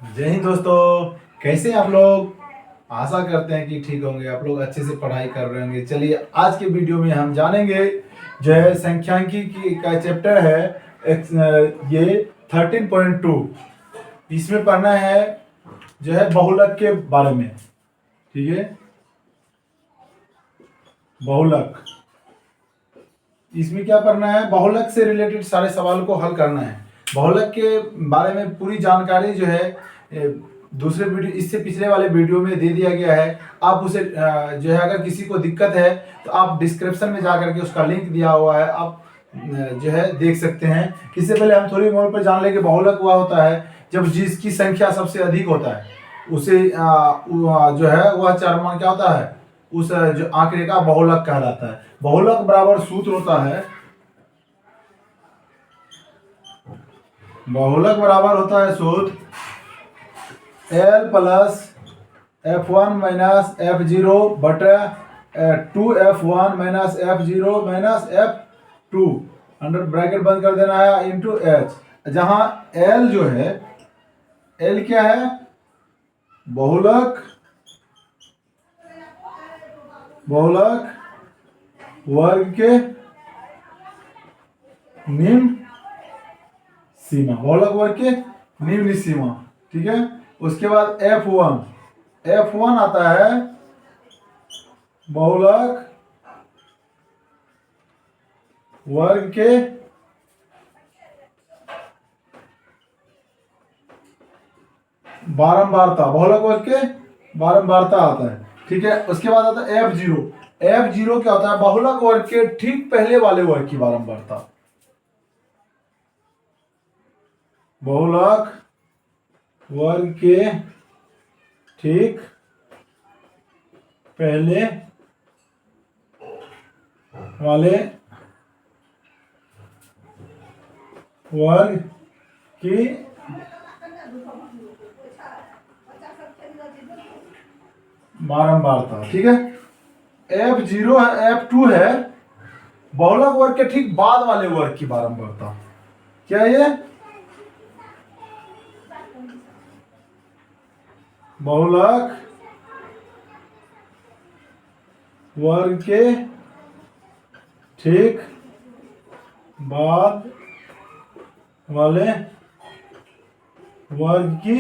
जय हिंद दोस्तों। कैसे हैं आप लोग? आशा करते हैं कि ठीक होंगे, आप लोग अच्छे से पढ़ाई कर रहे होंगे। चलिए आज के वीडियो में हम जानेंगे जो है संख्यांकी की का चैप्टर है ये 13.2। इसमें पढ़ना है जो है बहुलक के बारे में। ठीक है, बहुलक। इसमें क्या करना है, बहुलक से रिलेटेड सारे सवाल को हल करना है। बहुलक के बारे में पूरी जानकारी जो है दूसरे वीडियो, इससे पिछले वाले वीडियो में दे दिया गया है। आप उसे जो है अगर किसी को दिक्कत है तो आप डिस्क्रिप्शन में जा करके उसका लिंक दिया हुआ है, आप जो है देख सकते हैं। इससे पहले हम थोड़ी मोड़ पर जान लेंगे बहुलक हुआ होता है जब जिसकी संख्या सबसे अधिक होता है उसे जो है वह चरमान क्या होता है, उस जो आंकड़े का बहुलक कहलाता है। बहुलक बराबर सूत्र होता है, बहुलक बराबर होता है सूत्र L plus F1 minus F0 बटे 2F1 minus F0 minus F2 under bracket बंद कर देना है इंटू H, जहां L जो है, L क्या है, बहुलक वर्ग के निम्न सीमा, बहुलक वर्ग के निम्न सीमा। ठीक है, उसके बाद F1 आता है बहुलक वर्ग के बारंबारता, बहुलक वर्ग के बारंबारता आता है। ठीक है, उसके बाद आता है F0 क्या होता है, बहुलक वर्ग के ठीक पहले वाले वर्ग की बारंबारता। बहुलक वर्ग के ठीक पहले वाले वर्ग की बारंबारता। ठीक है, F0 है, F2 है बहुलक वर्ग के ठीक बाद वाले वर्ग की बारंबारता। क्या है ये, बहुलक वर्ग के ठीक बाद वाले वर्ग की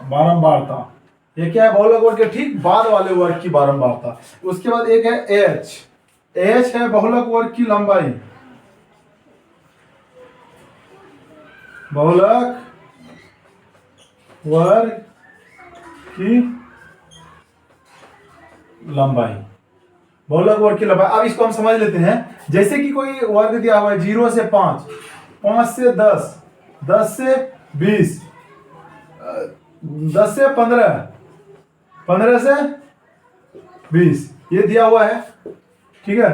बारंबारता। ये क्या है, बहुलक वर्ग के ठीक बाद वाले वर्ग की बारंबारता। उसके बाद एक है H है बहुलक वर्ग की लंबाई, बहुलक वर्ग की लंबाई, बहुलक वर्ग की लंबाई। अब इसको हम समझ लेते हैं। जैसे कि कोई वर्ग दिया हुआ है 0 से 5, 5 से 10, 10 से 20, 10 से 15, 15 से 20, ये दिया हुआ है। ठीक है,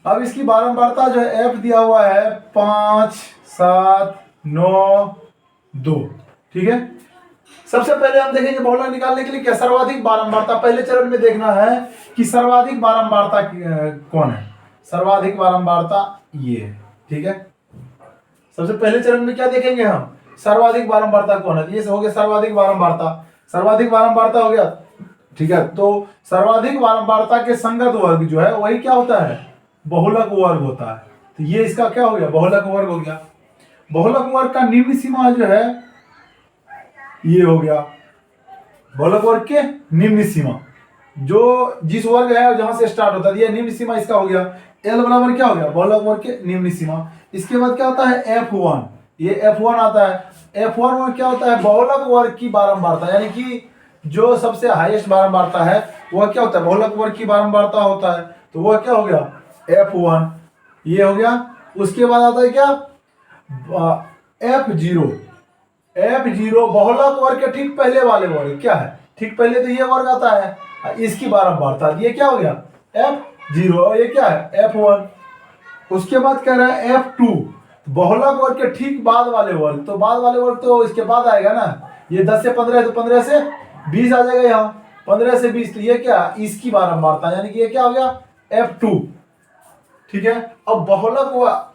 अब इसकी बारंबारता जो है F दिया हुआ है 5, 7, 9, 2। ठीक है, सबसे पहले हम देखेंगे बहुलक निकालने के लिए क्या, सर्वाधिक बारंबारता पहले चरण में देखना है कि सर्वाधिक बारंबारता कौन है। सर्वाधिक बारंबारता ये है। ठीक है, सबसे पहले चरण में क्या देखेंगे हम, सर्वाधिक बारंबारता कौन है। ये हो गया सर्वाधिक बारंबारता, सर्वाधिक बारंबारता हो गया। ठीक है, तो सर्वाधिक बारंबारता के संगत वर्ग जो है वही क्या होता है, बहुलक वर्ग होता है। तो ये इसका क्या हो गया, बहुलक वर्ग हो गया। बहुलक वर्ग का निम्न सीमा जो है ये हो गया, बहुलक वर्ग के निम्न सीमा, जो जिस वर्ग है जहां से स्टार्ट होता है, ये निम्न सीमा इसका हो गया। L बराबर क्या हो गया, बहुलक वर्ग के निम्न सीमा। इसके बाद क्या होता है F1, ये F1 आता है। F1 में क्या होता है, बहुलक वर्ग की बारंबारता, यानी कि जो सबसे हाईएस्ट बारंबारता है वह क्या होता है, बहुलक वर्ग की बारंबारता होता है। तो वह क्या हो गया F1, ये हो गया। उसके बाद आता है क्या F0 बहुलक वर्ग के ठीक पहले वाले वर्ग क्या है, ठीक पहले तो ये वर्ग आता है, इसकी बारंबारता ये क्या हो गया F0, और ये क्या है F1। उसके बाद कह रहा है F2 बहुलक वर्ग के ठीक बाद वाले वर्ग, तो बाद वाले वर्ग तो इसके बाद आएगा ना, ये 10 से 15 है तो 15 से 20 आ जाएगा यहाँ, 15 से 20, तो ये क्या, इसकी बारंबारता, यानी कि ये क्या हो गया F2। ठीक है, अब बहुलक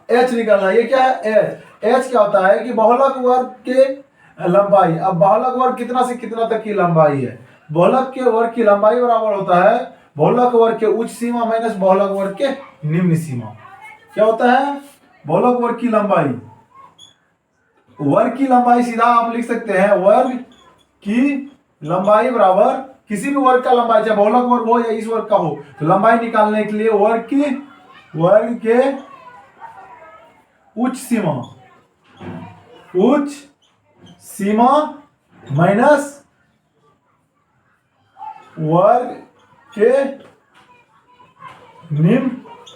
एच निकालना है। ये क्या है? एच। एच क्या होता है कि बहुलक वर्ग के लंबाई। अब बहुलक वर्ग कितना से कितना तक की लंबाई है? बहुलक के वर्ग की लंबाई बराबर होता है बहुलक वर्ग के उच्च सीमा माइनस बहुलक वर्ग के निम्न सीमा। क्या होता है? बहुलक वर्ग की लंबाई, वर्ग की लंबाई सीधा आप लिख सकते हैं वर्ग की लंबाई बराबर किसी भी वर्ग का लंबाई, चाहे बहुलक वर्ग हो या इस वर्ग का हो, तो लंबाई निकालने के लिए वर्ग के उच्च सीमा माइनस वर्ग के निम्न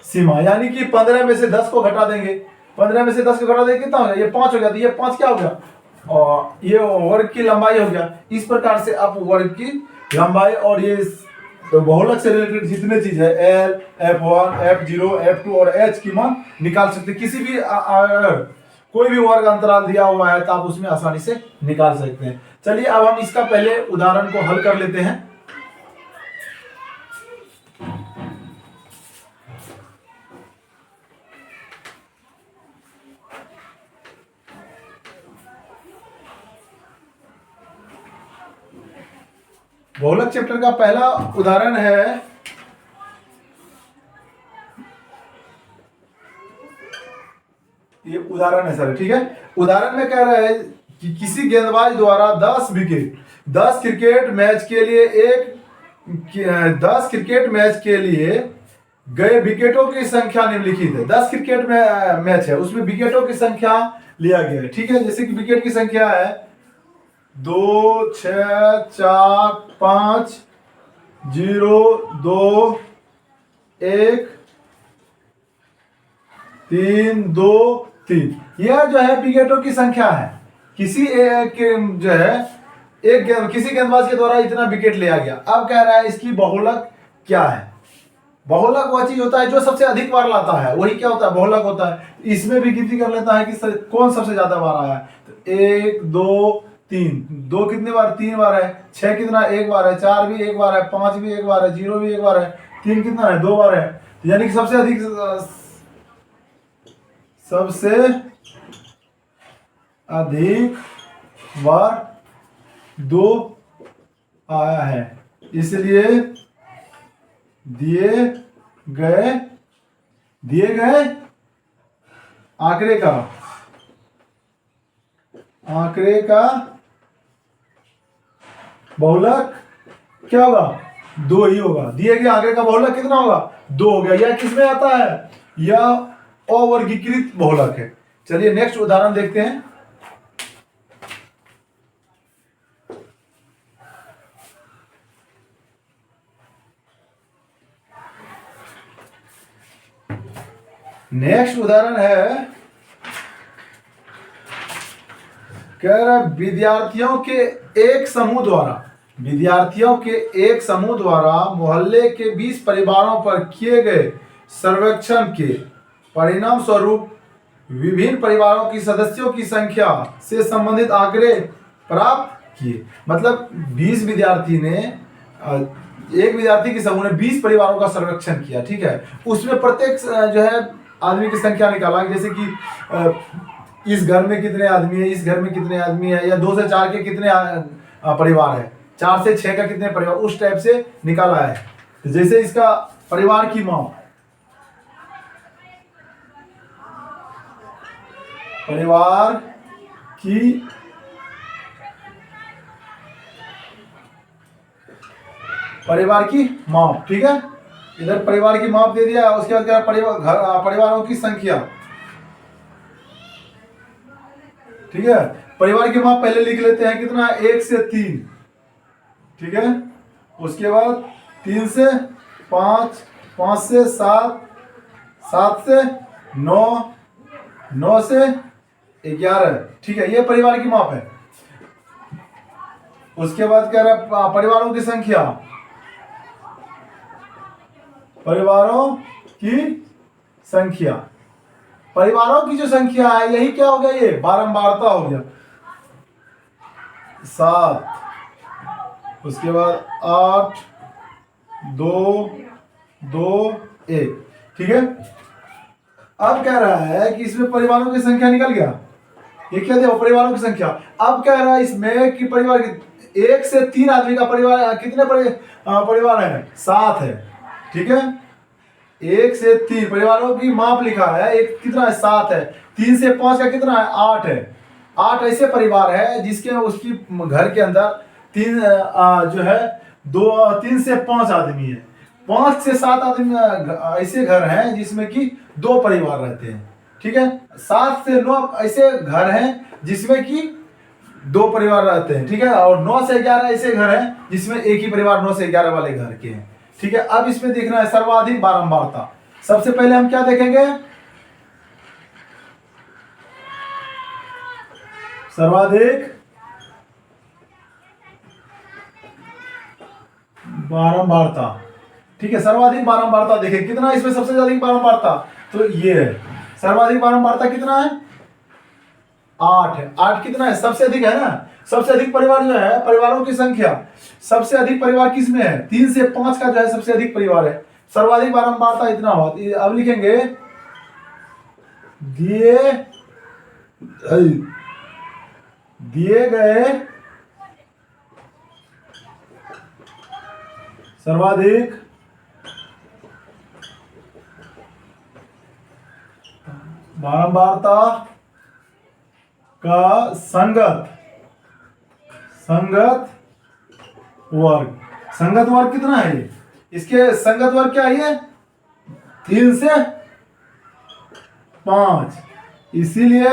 सीमा। यानी कि 15 में से 10 को घटा देंगे, 15 में से 10 को घटा देंगे कितना हो गया? ये 5 हो गया। तो ये 5 क्या हो गया? और ये वर्ग की लंबाई हो गया। इस प्रकार से आप वर्ग की लंबाई और ये तो बहुलक से रिलेटेड जितने चीज है एल, F1, F0, F2 और H की मान निकाल सकते हैं। किसी भी कोई भी वर्ग अंतराल दिया हुआ है तो आप उसमें आसानी से निकाल सकते हैं। चलिए अब हम इसका पहले उदाहरण को हल कर लेते हैं। बहुलक चैप्टर का पहला उदाहरण है ये उदाहरण है सर, ठीक है। उदाहरण में कह रहा है कि किसी गेंदबाज द्वारा 10 क्रिकेट मैच के लिए 10 क्रिकेट मैच के लिए गए विकेटों की संख्या निम्नलिखित है। 10 क्रिकेट में मैच है, उसमें विकेटों की संख्या लिया गया है, ठीक है। जैसे कि विकेट की संख्या है 2, 6, 4, 5, 0, 2, 1, 3, 2, 3। यह जो है विकेटों की संख्या है। किसी किसी गेंदबाज के द्वारा इतना विकेट लिया गया। अब कह रहा है इसकी बहुलक क्या है? बहुलक वह चीज होता है जो सबसे अधिक बार लाता है, वही क्या होता है? बहुलक होता है। इसमें भी गिनती कर लेता है कि कौन सबसे ज्यादा बार आया है। तो 1, 2, 3, 2 कितने बार? 3 बार है। 6 कितना? 1 बार है। 4 भी 1 बार है। 5 भी 1 बार है। 0 भी 1 बार है। 3 कितना है? 2 बार है। यानी कि सबसे अधिक बार 2 आया है। इसलिए दिए गए आंकड़े का बहुलक क्या होगा? 2 ही होगा। दिए गए आंकड़े का बहुलक कितना होगा? 2 हो गया। यह किसमें आता है? यह अवर्गीकृत बहुलक है। चलिए नेक्स्ट उदाहरण देखते हैं। नेक्स्ट उदाहरण है, कह रहा विद्यार्थियों के एक समूह द्वारा मोहल्ले के 20 परिवारों पर किए गए सर्वेक्षण के परिणाम स्वरूप विभिन्न परिवारों की सदस्यों की संख्या से संबंधित आंकड़े प्राप्त किए। मतलब 20 विद्यार्थी ने एक विद्यार्थी के समूह ने 20 परिवारों का सर्वेक्षण किया, ठीक है। उसमें प्रत्येक जो है आदमी की संख्या निकाला, जैसे कि इस घर में कितने आदमी है, इस घर में कितने आदमी है, या 2 से 4 के कितने परिवार है, 4 से 6 का कितने परिवार, उस टाइप से निकाला है। तो जैसे इसका परिवार की माप, परिवार की माप, ठीक है। इधर परिवार की माप दे दिया। उसके बाद क्या? परिवारों की संख्या, ठीक है। परिवार की माप पहले लिख लेते हैं, कितना? 1 से 3, ठीक है। उसके बाद 3 से 5, 5 से 7, 7 से 9, 9 से 11, ठीक है। ये परिवार की माप है। उसके बाद कह रहा है परिवारों की संख्या, परिवारों की जो संख्या है यही क्या हो गया? ये बारंबारता हो गया। 7, उसके बाद 8, 2, 2, 1, ठीक है। अब कह रहा है कि इसमें परिवारों की संख्या निकल गया, ये क्या दिया परिवारों की संख्या। अब कह रहा है इसमें कि परिवार की 1 से 3 आदमी का परिवार कितने परिवार है, 7 है। ठीक है, 1 से 3 परिवारों की माप लिखा है, एक कितना है 7 है, 3 से 5 का कितना है 8 है। 8 ऐसे परिवार है जिसके उसकी घर के अंदर तीन जो है 3 से 5 आदमी है। 5 से 7 आदमी ऐसे घर हैं जिसमें कि 2 परिवार रहते हैं। ठीक है, 7 से 9 ऐसे घर हैं जिसमें कि 2 परिवार रहते हैं। ठीक है, और 9 से 11 ऐसे घर हैं जिसमें एक ही परिवार 9 से 11 वाले घर के हैं। ठीक है, अब इसमें देखना है सर्वाधिक बारंबारता। सबसे पहले हम क्या देखेंगे, सर्वाधिक बारंबारता। ठीक है, सर्वाधिक बारंबारता देखें कितना इसमें सबसे अधिक बारंबारता, तो ये है सर्वाधिक बारंबारता कितना है 8 है। 8 कितना है सबसे अधिक है ना, सबसे अधिक परिवार जो है परिवारों की संख्या, सबसे अधिक परिवार किसमें है 3 से 5 का जो है सबसे अधिक परिवार है। सर्वाधिक बारंबारता इतना हुआ, अब लिखेंगे दिए गए सर्वाधिक बारंबारता का संगत वर्ग। संगत वर्ग कितना है ये, इसके संगत वर्ग क्या है ये 3 से 5, इसीलिए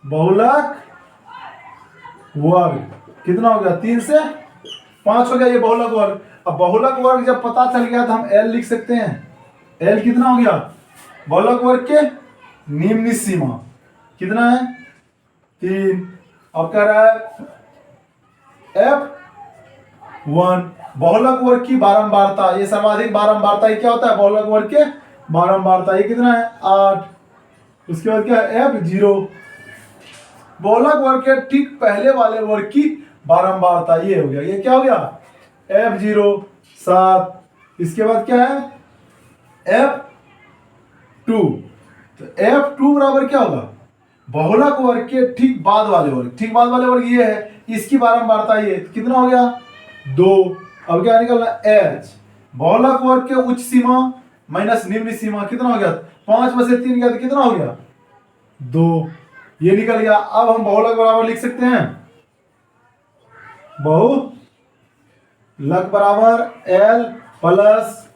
बहुलक वर्ग कितना हो गया 3 से 5 हो गया, ये बहुलक वर्ग। अब बहुलक वर्ग जब पता चल गया तो हम L लिख सकते हैं। L कितना हो गया बहुलक वर्ग के निम्न सीमा कितना है 3। अब कह रहा है F1 बहुलक वर्ग की बारंबारता, ये सर्वाधिक बारंबारता, ये क्या होता है बहुलक वर्ग के बारंबारता, ये कितना है 8। उसके बाद क्या है F0 बहुलक वर्ग के ठीक पहले वाले वर्ग की बारंबारता, ये हो गया, ये क्या हो गया F0 7। इसके बाद क्या है F2, तो F2 बराबर क्या होगा बहुलक वर्ग के ठीक बाद वाले वर्ग, ठीक बाद वाले वर्ग ये है, इसकी बारंबारता ये कितना हो गया 2। अब क्या निकलना H बहुलक वर्ग के उच्च सीमा माइनस निम्न सीमा कितना हो गया 5 में से 3 गया तो कितना हो गया 2, ये निकल गया। अब हम बहुलक बराबर लिख सकते हैं, बहुलक बराबर L plus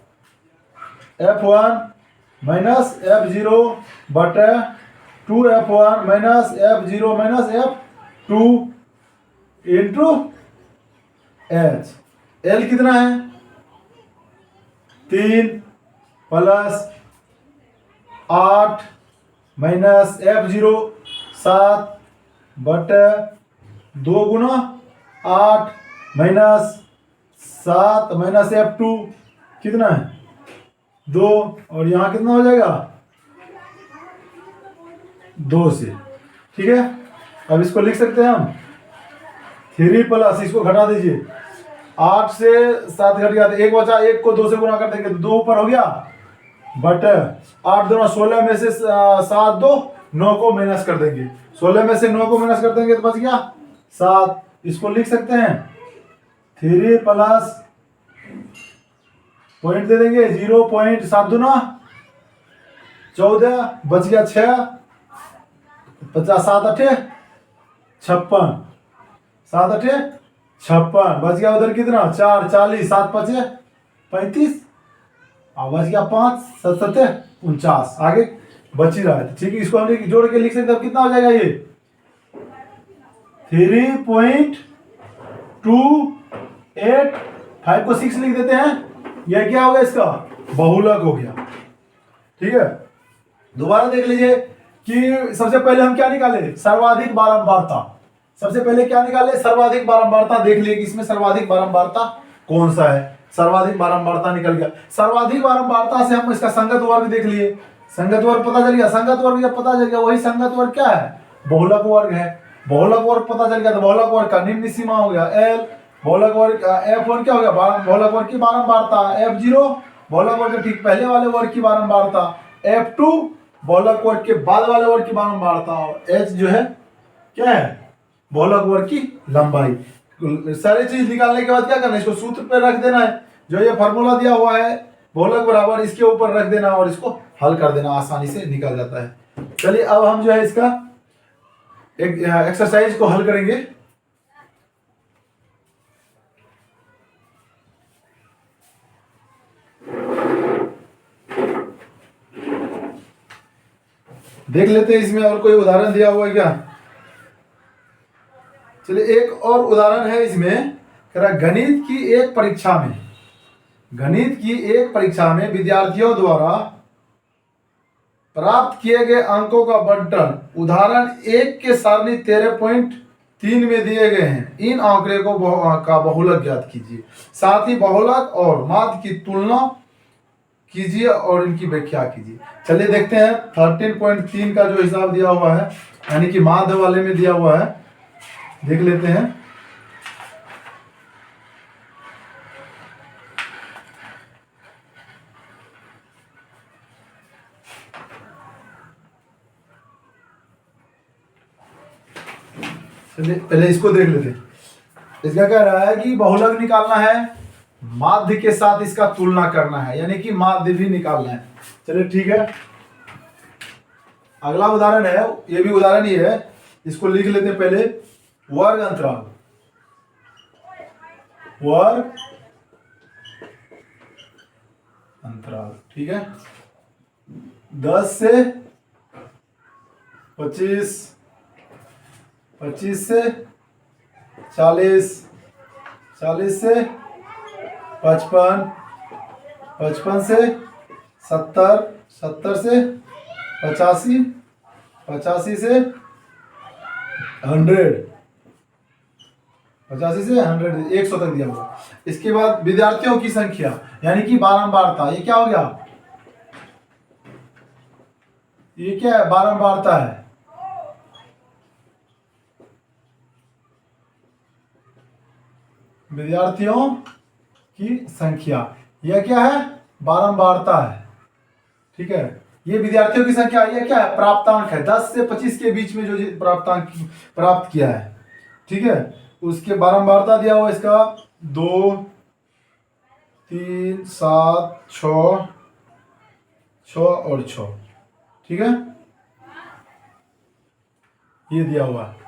F1 minus F0 बटे 2F1 minus F0 minus F2 into H। L कितना है 3 प्लस 8 माइनस F0 7 बटे 2 गुना 8 माइनस 7 माइनस F2 कितना है 2, और यहाँ कितना हो जाएगा 2 से। ठीक है, अब इसको लिख सकते हैं हम 3 प्लस, इसको घटा दीजिए 8 से 7 घट गया तो 1 बचा, 1 को 2 से गुना कर देंगे तो 2 ऊपर हो गया बटे 8 दूना 16 में से 7 2 9 को माइनस कर देंगे, 16 में से 9 को माइनस कर देंगे तो बच गया 7। इसको लिख सकते हैं 3 प्लस पॉइंट दे देंगे 0.7 दूना 14 बच गया 6 50 7 8 56 7 8 56 बच गया उधर कितना 4 40 7 5 35 बच गया 5 7 7 49, आगे बच ही रहा है। ठीक है, इसको हम जोड़ के लिख सकते हैं, कितना हो जाएगा ये 3.28 5 को 6 लिख देते हैं, यह क्या हो गया इसका बहुलक हो गया। ठीक है, दोबारा देख लीजिए कि सबसे पहले हम क्या निकाले सर्वाधिक बारंबारता, सबसे पहले क्या निकाले सर्वाधिक बारंबारता, देख लिए कि इसमें सर्वाधिक बारंबारता कौन सा है, सर्वाधिक बारंबारता निकल गया। सर्वाधिक बारंबारता से हम इसका संगत वर्ग देख लिए, संगत वर्ग पता चल गया, संगत वर्ग जब पता चल गया वही संगत वर्ग क्या है बहुलक वर्ग है। बहुलक वर्ग पता चल गया तो बहुलक वर्ग का निम्न सीमा हो गया L, बहुलक वर्ग F1 क्या हो गया बहुलक वर्ग की बारंबारता F0 बहुलक वर्ग के ठीक पहले वाले वर्ग की बारंबारता, F2 बहुलक वर्ग के बाद वाले वर्ग की बारंबारता, और H जो है क्या है, बहुलक वर्ग की लंबाई। सारी चीज निकालने के बाद क्या करना है, इसको सूत्र पे रख देना है, जो ये फार्मूला दिया हुआ है बहुलक बराबर इसके ऊपर रख देना और इसको हल कर देना, आसानी से निकल जाता है। चलिए अब हम जो है इसका एक एक्सरसाइज को हल करेंगे। देख लेते हैं इसमें और कोई उदाहरण दिया हुआ है क्या। चलिए एक और उदाहरण है इसमें, कह रहा गणित की एक परीक्षा में, गणित की एक परीक्षा में विद्यार्थियों द्वारा प्राप्त किए गए अंकों का बंटन उदाहरण 1 के सारणी 13.3 में दिए गए हैं। इन आंकड़े को का बहुलक ज्ञात कीजिए, साथ ही बहुलक और माध्य की तुलना कीजिए और इनकी व्याख्या कीजिए। चलिए देखते हैं 13.3 का जो हिसाब दिया हुआ है, यानी कि माध्य वाले में दिया हुआ है, देख लेते हैं। चलिए पहले इसको देख लेते हैं। इसका कह रहा है कि बहुलक निकालना है, माध्य के साथ इसका तुलना करना है, यानी कि माध्य भी निकालना है। चलिए ठीक है, अगला उदाहरण है, ये भी उदाहरण ही है, इसको लिख लेते हैं पहले। वर्ग अंतराल, वर्ग अंतराल, ठीक है, 10 से 25, 25 से 40, 40 से 55, 55 से 70, 70 से 85, 85 से 100, 85 से 100, 100 तक दिया हुआ। इसके बाद विद्यार्थियों की संख्या यानी कि बारंबारता, ये क्या हो गया, ये क्या है, बारंबारता है। विद्यार्थियों की संख्या, यह क्या है, बारंबारता है, ठीक है। ये विद्यार्थियों की संख्या, ये क्या है, प्राप्तांक है, 10 से 25 के बीच में जो प्राप्तांक प्राप्त किया है, ठीक है, उसके बारंबारता दिया हुआ इसका 2, 3, 7, 6, 6 और 6, ठीक है, ये दिया हुआ है।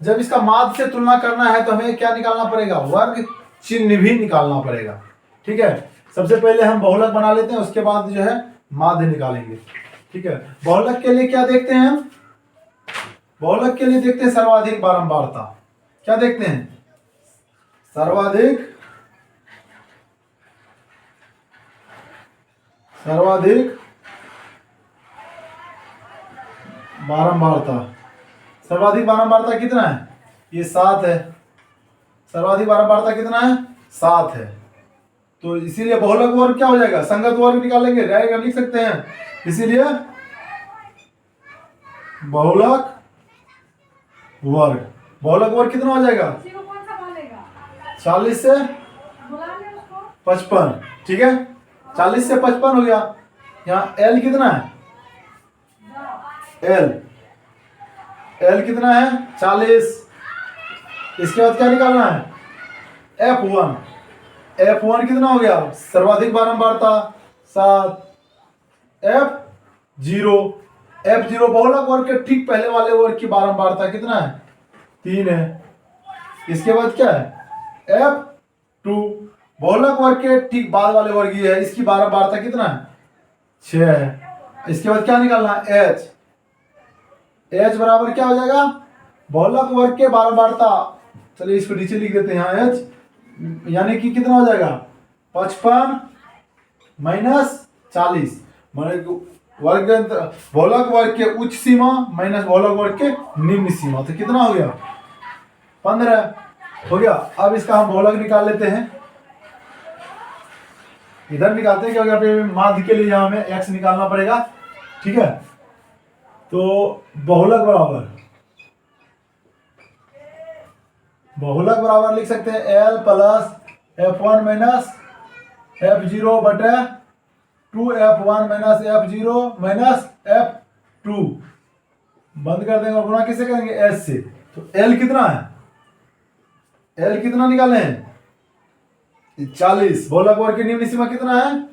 जब इसका माध्य से तुलना करना है तो हमें क्या निकालना पड़ेगा, वर्ग चिन्ह भी निकालना पड़ेगा, ठीक है। सबसे पहले हम बहुलक बना लेते हैं, उसके बाद जो है माध्य निकालेंगे, ठीक है। बहुलक के लिए क्या देखते हैं हम, बहुलक के लिए देखते हैं सर्वाधिक बारंबारता। क्या देखते हैं, सर्वाधिक बारंबारता। सर्वाधिक बारंबारता कितना है, ये 7 है। सर्वाधिक बारंबारता कितना है, 7 है। तो इसीलिए बहुलक वर्ग क्या हो जाएगा, संगत वर्ग निकालेंगे, डायरेक्ट लिख सकते हैं। इसीलिए बहुलक वर्ग, बहुलक वर्ग कितना हो जाएगा, 40 से 55, ठीक है, 40 से 55 हो गया। यहाँ L कितना है, L कितना है, 40। इसके बाद क्या निकालना है, F1, F1 कितना हो गया, सर्वाधिक बारंबारता 7। F0 बहुलक वर्ग के ठीक पहले वाले वर्ग की बारंबारता कितना है, 3 है। इसके बाद क्या है, F2 बहुलक वर्ग के ठीक बाद वाले वर्ग ये है, इसकी बारंबारता कितना है, 6 है। इसके बाद क्या निकालना है, H बराबर क्या हो जाएगा, बहुलक वर्ग के बारंबारता, चलिए इसको नीचे लिख देते हैं यहाँ, H यानी कि कितना हो जाएगा, 55 माइनस 40, माने बहुलक वर्ग के उच्च सीमा माइनस बहुलक वर्ग के निम्न सीमा, तो कितना हो गया, 15 हो गया। अब इसका हम बहुलक निकाल लेते हैं, इधर निकालते हैं क्योंकि यहाँ पे माध्य के लिए यहाँ हमें x निकालना पड़ेगा, ठीक है। तो बहुलक बराबर लिख सकते हैं L plus F1 minus F0 बटे 2f1 minus f0 minus f2 बंद कर देंगे और गुणा किससे करेंगे s से। तो l कितना है, l कितना निकाले हैं 40। बहुलक वर्ग की निम्न सीमा कितना है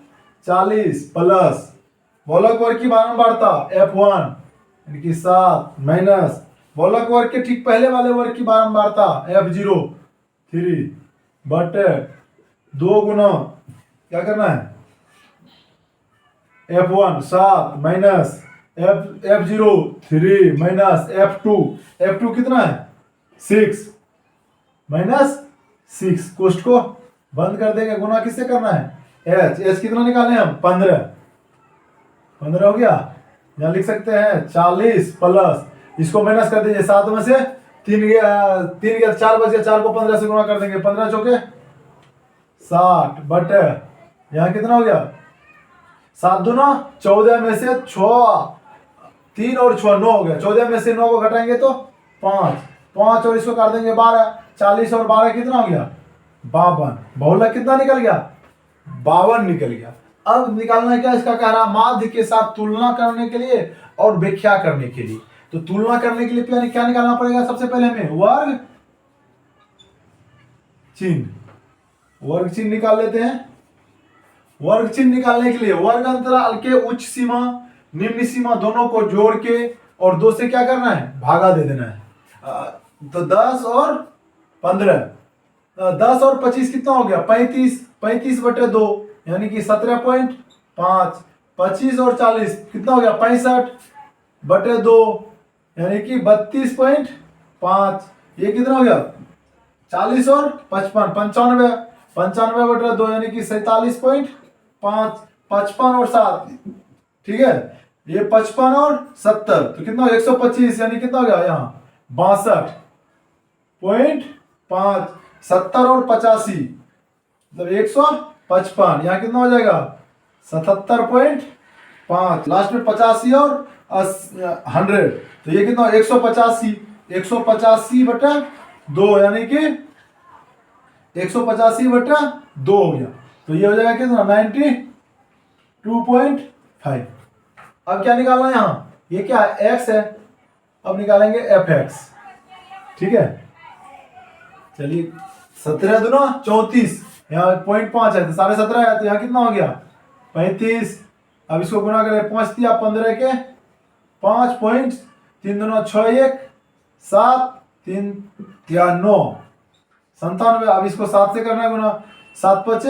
40 प्लस बहुलक वर्ग की बारंबारता f1 यानी कि 7 माइनस बहुलक वर्ग के ठीक पहले वाले वर्ग की बारंबारता f0 3 बटे 2 गुना क्या करना है f1 7 minus f0 3 minus f2 कितना है 6 माइनस 6। कोष्ट को बंद कर देंगे, गुना किससे करना है h कितना निकाले हम 15 हो गया। यहाँ लिख सकते हैं 40 प्लस इसको माइनस कर दीजिए 7 में से 3 गया 4 बच गया, 4 को 15 से गुणा कर देंगे 15 चौके 60 बटे यहाँ कितना हो गया 7 दूना 14 में से 6 3 और 6 9 हो गया। 14 में से 9 को घटाएंगे तो 5 और इसको काट देंगे 12 40 और 12 कितना हो गया 52। बहुलक कितना निकल गया 52 निकल गया। अब निकालना है क्या इसका कह रहा माध्य के साथ तुलना करने के लिए और व्याख्या करने के लिए। तो तुलना करने के लिए क्या निकालना पड़ेगा सबसे पहले हमें वर्ग चिन्ह निकाल लेते हैं। वर्ग चिन्ह निकालने के लिए वर्ग अंतराल के उच्च सीमा निम्न सीमा दोनों को जोड़ के और 2 से क्या करना है भागा दे देना है। तो 10 और 15 10 और 25 कितना हो गया 35 बटे 2 यानी कि 17.5। 25 और 40 कितना हो गया 65 बटे 2 यानी कि 32.5। ये कितना हो गया 40 और 55 95 बटे 2 यानी कि 47.5। 55 और 7 ठीक है, ये 55 और 70 तो कितना 125 यानी कितना हो गया यहाँ 62.5। 70 और 85 मतलब 155 यहाँ कितना हो जाएगा 77.5। लास्ट में 85 और 100 तो ये कितना 185 बटा 2 यानी कि 185 बटा 2 हो गया। तो ये हो जाएगा कितना 92.5। अब क्या निकालना है यहाँ ये क्या है x है, अब निकालेंगे fx। ठीक है चलिए 17 दूना 34 यहाँ 0.5 है तो 17.5 है तो यहाँ कितना हो गया 35। अब इसको गुना करें 5 दिया 15 के 5 3 दूना 6 1 7 3 या 9 97। अब इसको 7 से करना है गुना 7 5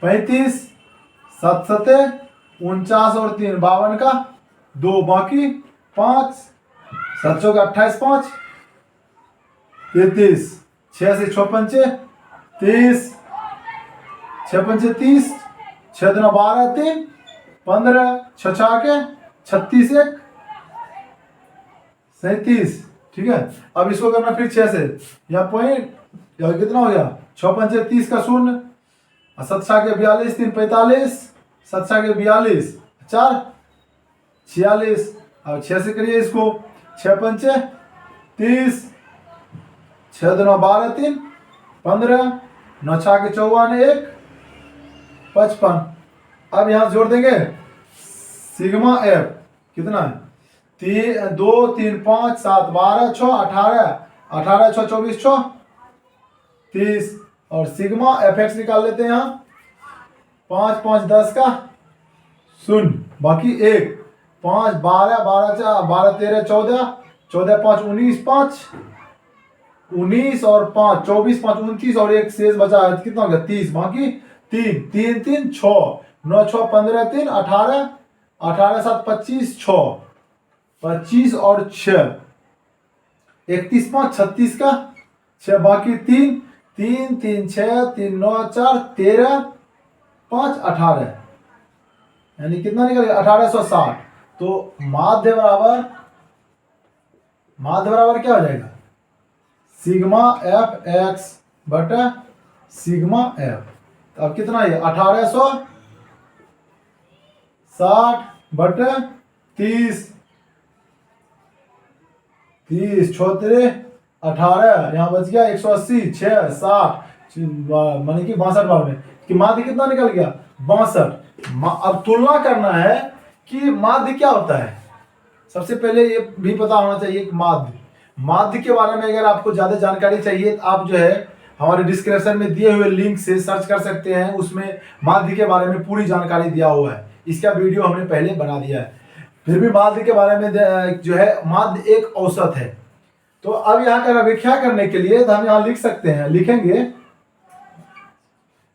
35 7 7 49 और 3 52 का 2 बाकी 5 7 चौके 28 5 33 6 से 6 पंचे 30 6 पंचे 30 6 दूना 12 3 15 6 6 के 36 1 37। ठीक है अब इसको करना फिर 6 से यहाँ पॉइंट यहाँ कितना हो गया 6 पंचे 30 का 0 7 6 के 42 3 45 7 6 के 42 4 46। अब 6 से करिए इसको 6 पंचे 30 6 दूना 12 3 15 9 6 के 54 1 55। अब यहाँ जोड़ देंगे सिग्मा एफ कितना है 2 3 5 7 12 6 18 18 6 24 6 30 और सिग्मा एफ एक्स निकाल लेते हैं यहाँ 5 5 10 का 0 बाकी 1 5 12 12 13 14 14 5 19 5 19 और 5 24 5 29 और 1 शेष बचा है कितना हो गया 30 बाकी 3 3 3 6 9 6 15 3 18 18 7 25 6 25 और 6 31 5 36 का 6 बाकी 3 3 3 6 3 9 4 13 5 18 यानी कितना निकल गया 1860। तो माध्य बराबर क्या हो जाएगा सिग्मा एफ एक्स बटा सिग्मा एफ। अब कितना है 1860 बटे 30 30 छोत्रे 18 यहाँ बच गया 180 6 60 माने कि 62 बार में कि माध्य कितना निकल गया 62। अब तुलना करना है कि माध्य क्या होता है। सबसे पहले ये भी पता होना चाहिए कि माध्य के बारे में अगर आपको ज्यादा जानकारी चाहिए तो आप जो है हमारे डिस्क्रिप्शन में दिए हुए लिंक से सर्च कर सकते हैं। उसमें माध्य के बारे में पूरी जानकारी दिया हुआ है। इसका वीडियो हमने पहले बना दिया है। फिर भी माध्य के बारे में जो है, माध्य एक औसत है। तो अब यहाँ का व्याख्या करने के लिए तो हम यहाँ लिख सकते हैं,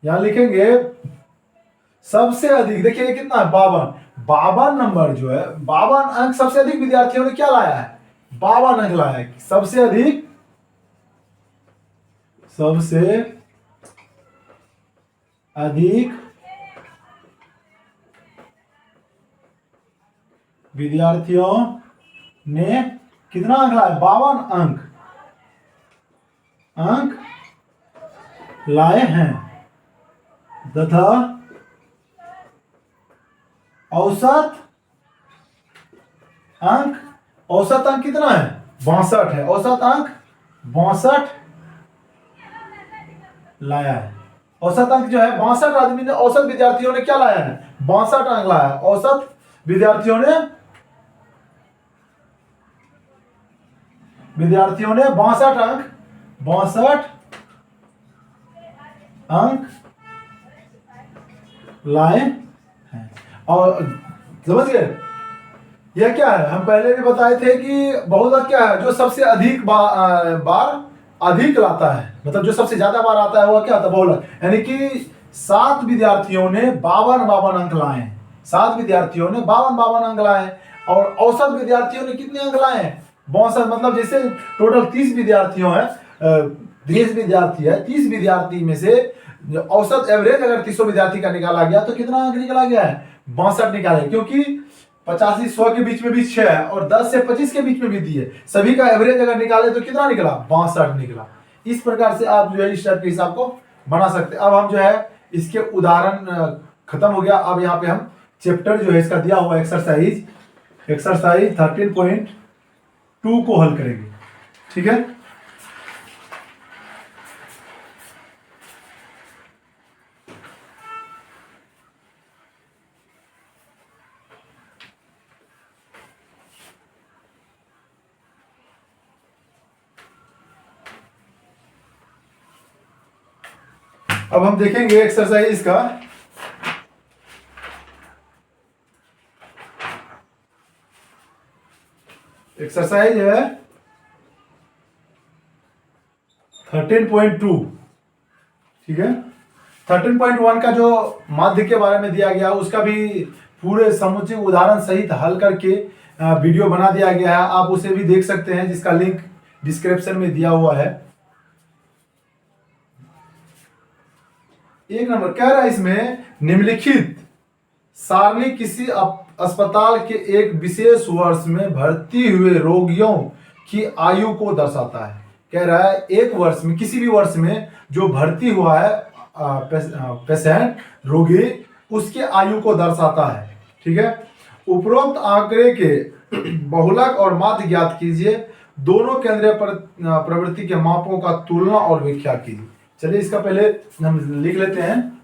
यहाँ लिखेंगे सबसे अधिक। देखिए ये कितना है, 52 नंबर जो है, 52 अंक सबसे अधिक विद्यार्थियों ने क्या लाया है, 52 अंक लाया है। सबसे अधिक विद्यार्थियों ने कितना अंक लाया, 52 अंक लाए हैं तथा औसत अंक कितना है, 62 है। औसत अंक 62 लाया है। औसत अंक जो है 62 आदमी ने, औसत विद्यार्थियों ने क्या लाया है, 62 अंक लाया है। औसत विद्यार्थियों ने 62 अंक लाए हैं। और समझ गए यह क्या है, हम पहले भी बताए थे कि बहुलक क्या है, जो सबसे अधिक बार अधिक लाता है, मतलब जो सबसे ज्यादा बार आता है वह क्या होता है, बहुलक। यानी कि 7 विद्यार्थियों ने 52 अंक लाए हैं। 7 विद्यार्थियों ने 52 अंक लाए हैं। और औसत विद्यार्थियों ने कितने अंक लाए हैं, 62। मतलब जैसे टोटल 30 विद्यार्थियों है, 30 विद्यार्थी है, 30 विद्यार्थी में से औसत एवरेज अगर 300 विद्यार्थी का निकाला गया तो कितना अंक निकाला गया है, 62 निकाले। क्योंकि 85 100 के बीच में भी 6 है और 10 से 25 के बीच में भी दिए, सभी का एवरेज अगर निकाले तो कितना निकला, 62 निकला। इस प्रकार से आप जो है इस टाइप के हिसाब को बना सकते हैं। अब हम जो है इसके उदाहरण खत्म हो गया। अब यहाँ पे हम चैप्टर जो है इसका दिया हुआ एक्सरसाइज 13.2 को हल करेंगे। ठीक है, अब हम देखेंगे एक्सरसाइज का एक्सरसाइज है 13.2। ठीक है, 13.1 का जो माध्य के बारे में दिया गया उसका भी पूरे समुचित उदाहरण सहित हल करके वीडियो बना दिया गया है। आप उसे भी देख सकते हैं, जिसका लिंक डिस्क्रिप्शन में दिया हुआ है। एक नंबर कह रहा है इसमें, निम्नलिखित सारणी किसी अस्पताल के एक विशेष वर्ष में भर्ती हुए रोगियों की आयु को दर्शाता है। कह रहा है एक वर्ष में, किसी भी वर्ष में जो भर्ती हुआ है पेशेंट, रोगी, उसके आयु को दर्शाता है। ठीक है, उपरोक्त आंकड़े के बहुलक और माध्य ज्ञात कीजिए। दोनों केंद्रीय प्रवृत्ति के मापों का तुलना और व्याख्या कीजिए। चलिए इसका पहले हम लिख लेते हैं।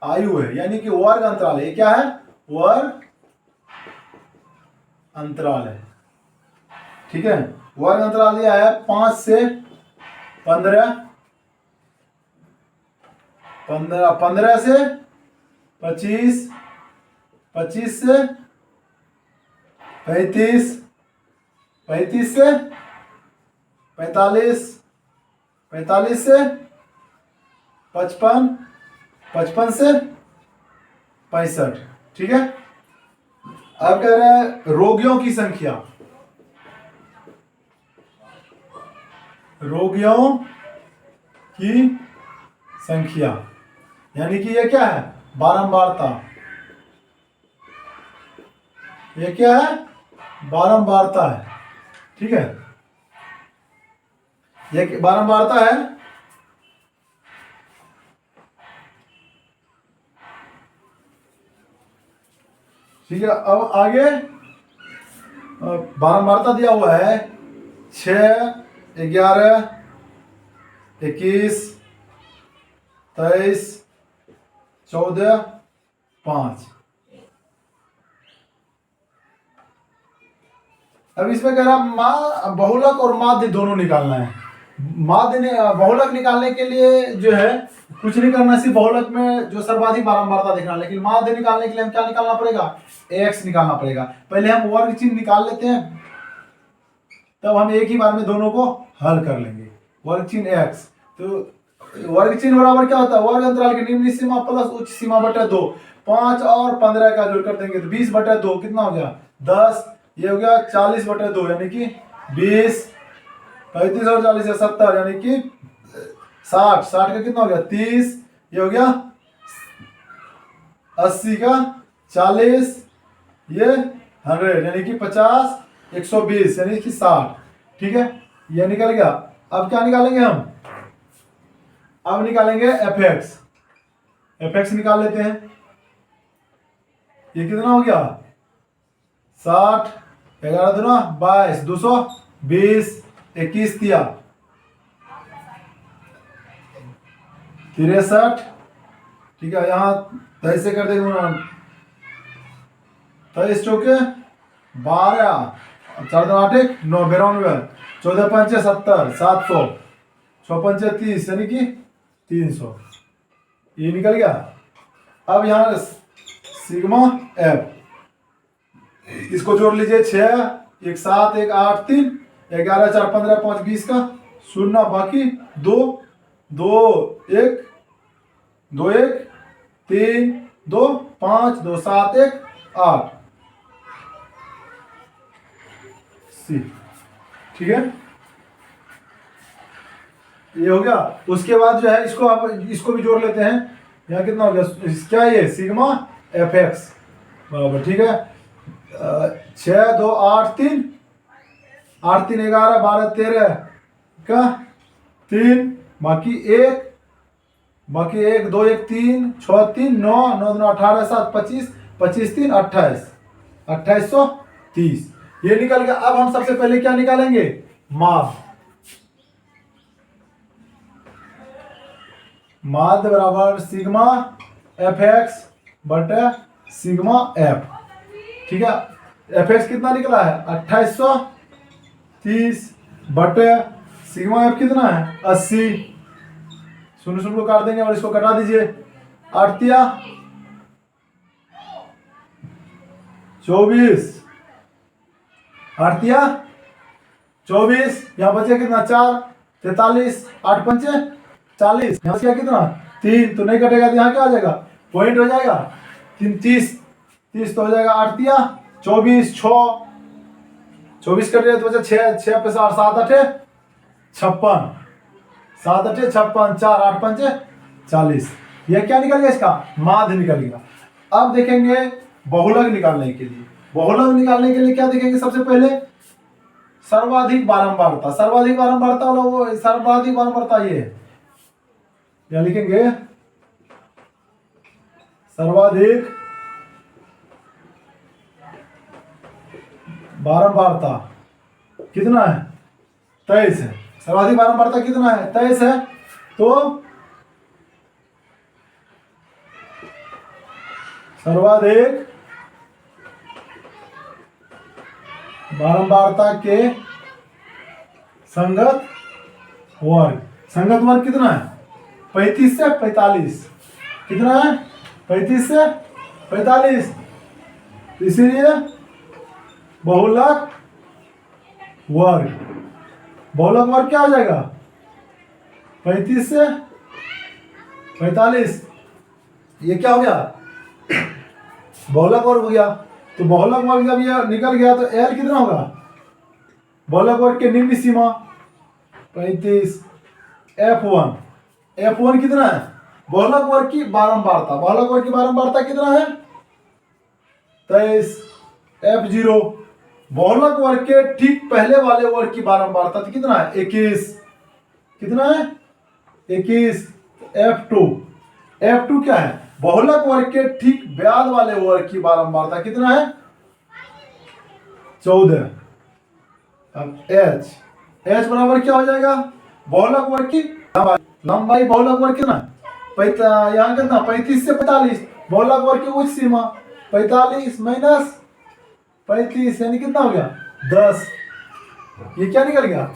आयु है यानी कि वर्ग अंतराल है। ये क्या है, वर्ग अंतराल है। ठीक है, वर्ग अंतराल दिया है 5 से 15, 15 से 25, 25 से 35, 35 से 45, 45 से 55, 55 से 65। ठीक है, अब कह रहे हैं रोगियों की संख्या, रोगियों की संख्या यानी कि ये क्या है, बारंबारता। ये क्या है, बारंबारता है। ठीक है, ये बारंबारता है। ठीक है, अब आगे बारंबारता दिया हुआ है 6, 11, 21, 23, 14, 5। अब इसमें कह रहा बहुलक और माध्य दोनों निकालना है। बहुलक निकालने के लिए जो है कुछ नहीं करना, सिर्फ बहुलक में जो सर्वाधिक बारंबारता देखना। लेकिन माध्य निकालने के लिए हम क्या निकालना पड़ेगा, x निकालना पड़ेगा। पहले हम वर्ग चिन्ह निकाल लेते हैं, तब हम एक ही बार में दोनों को हल कर लेंगे। वर्ग चिन्ह x, तो वर्ग चिन्ह बराबर क्या होता है, वर्ग अंतराल की निम्न सीमा प्लस उच्च सीमा बटा 2। 5 और 15 का जोड़ कर देंगे तो 20 बटा 2 कितना हो गया 10। ये हो गया 40 बटा 2 यानी कि 20। 35 और 40 है 70 यानी कि 60। 60 का कितना हो गया 30। ये हो गया 80 का 40, ये 100 यानी कि 50, 120 यानी कि 60। ठीक है, ये निकल गया। अब क्या निकालेंगे हम, अब निकालेंगे fx। fx निकाल लेते हैं। ये कितना हो गया 60, 11 दूना 22, 220, 21 दिया 63। ठीक है, यहाँ 23 से कर देंगे 23 चौके 12, 4 8 9, 92, 14 5 70, 700, 6 5 30 यानी कि 300। ये निकल गया। अब यहाँ सिग्मा एफ, इसको जोड़ लीजिए 6, 1 7, 1 8 3, 11 4 15 5 20 का 0 बाकी 2 2 1 2 1 3 2 5 2 7 1 8 सी। ठीक है, ये हो गया। उसके बाद जो है इसको आप इसको भी जोड़ लेते हैं। यहाँ कितना हो गया, क्या ये सिग्मा एफ एक्स बराबर। ठीक है, 6 2 8 3, 8 3 11 12 13 का 3 बाकी 1 2 1 3 6 3 9 9 2 18 7 25 25 3 28, 2830 ये निकल गया। अब हम सबसे पहले क्या निकालेंगे, माध्य बराबर सिग्मा एफ एक्स बटे सिग्मा एफ। ठीक है, एफ एक्स कितना निकला है 2830 बटे सिग्मा एफ कितना है 80। 0 को काट देंगे और इसको कटा दीजिए। 8 तिया 24, 8 तिया 24, यहाँ बचे कितना 4 43, 8 पंचे 40, यहाँ से कितना 3 तो नहीं कटेगा तो यहाँ क्या आ जाएगा पॉइंट हो जाएगा 3 30 30 तो हो जाएगा 8 तिया 24 6 24 कट रहे तो बचा 6 6 पे 7 7 8 56, 7 8 56, 4 8 5 40। ये क्या निकल गया, इसका माध्य निकल गया। अब देखेंगे बहुलक निकालने के लिए। बहुलक निकालने के लिए क्या देखेंगे, सबसे पहले सर्वाधिक बारंबारता। सर्वाधिक बारंबारता वाला वो सर्वाधिक बारंबारता ये है, क्या लिखेंगे सर्वाधिक बारंबारता कितना है 23 है। सर्वाधिक बारंबारता कितना है 23 है। तो सर्वाधिक बारंबारता के संगत वर्ग, संगत वर्ग कितना है 35 से 45। कितना है 35 से 45, इसीलिए बहुलक वर्ग। बहुलक वर्ग क्या हो जाएगा 35 से 45। ये क्या हो गया बहुलक वर्ग हो गया। तो बहुलक वर्ग जब ये निकल गया तो एल कितना होगा, बहुलक वर्ग के निम्न सीमा 35। F1 कितना है बहुलक वर्ग की बारंबारता, बहुलक वर्ग की बारंबारता कितना है 23। F0 बहुलक वर्ग के ठीक पहले वाले वर्ग की बारंबारता तो कितना है 21। कितना है 21। F2 क्या है बहुलक वर्ग के ठीक बाद वाले वर्ग की बारंबारता कितना है 14। अब H बराबर क्या हो जाएगा बहुलक वर्ग की लंबाई। बहुलक वर्ग कितना यहाँ कितना 35 से 45, बहुलक वर्ग की उच्च सीमा 45 माइनस 35 यानी कितना हो गया 10। ये क्या निकल गया,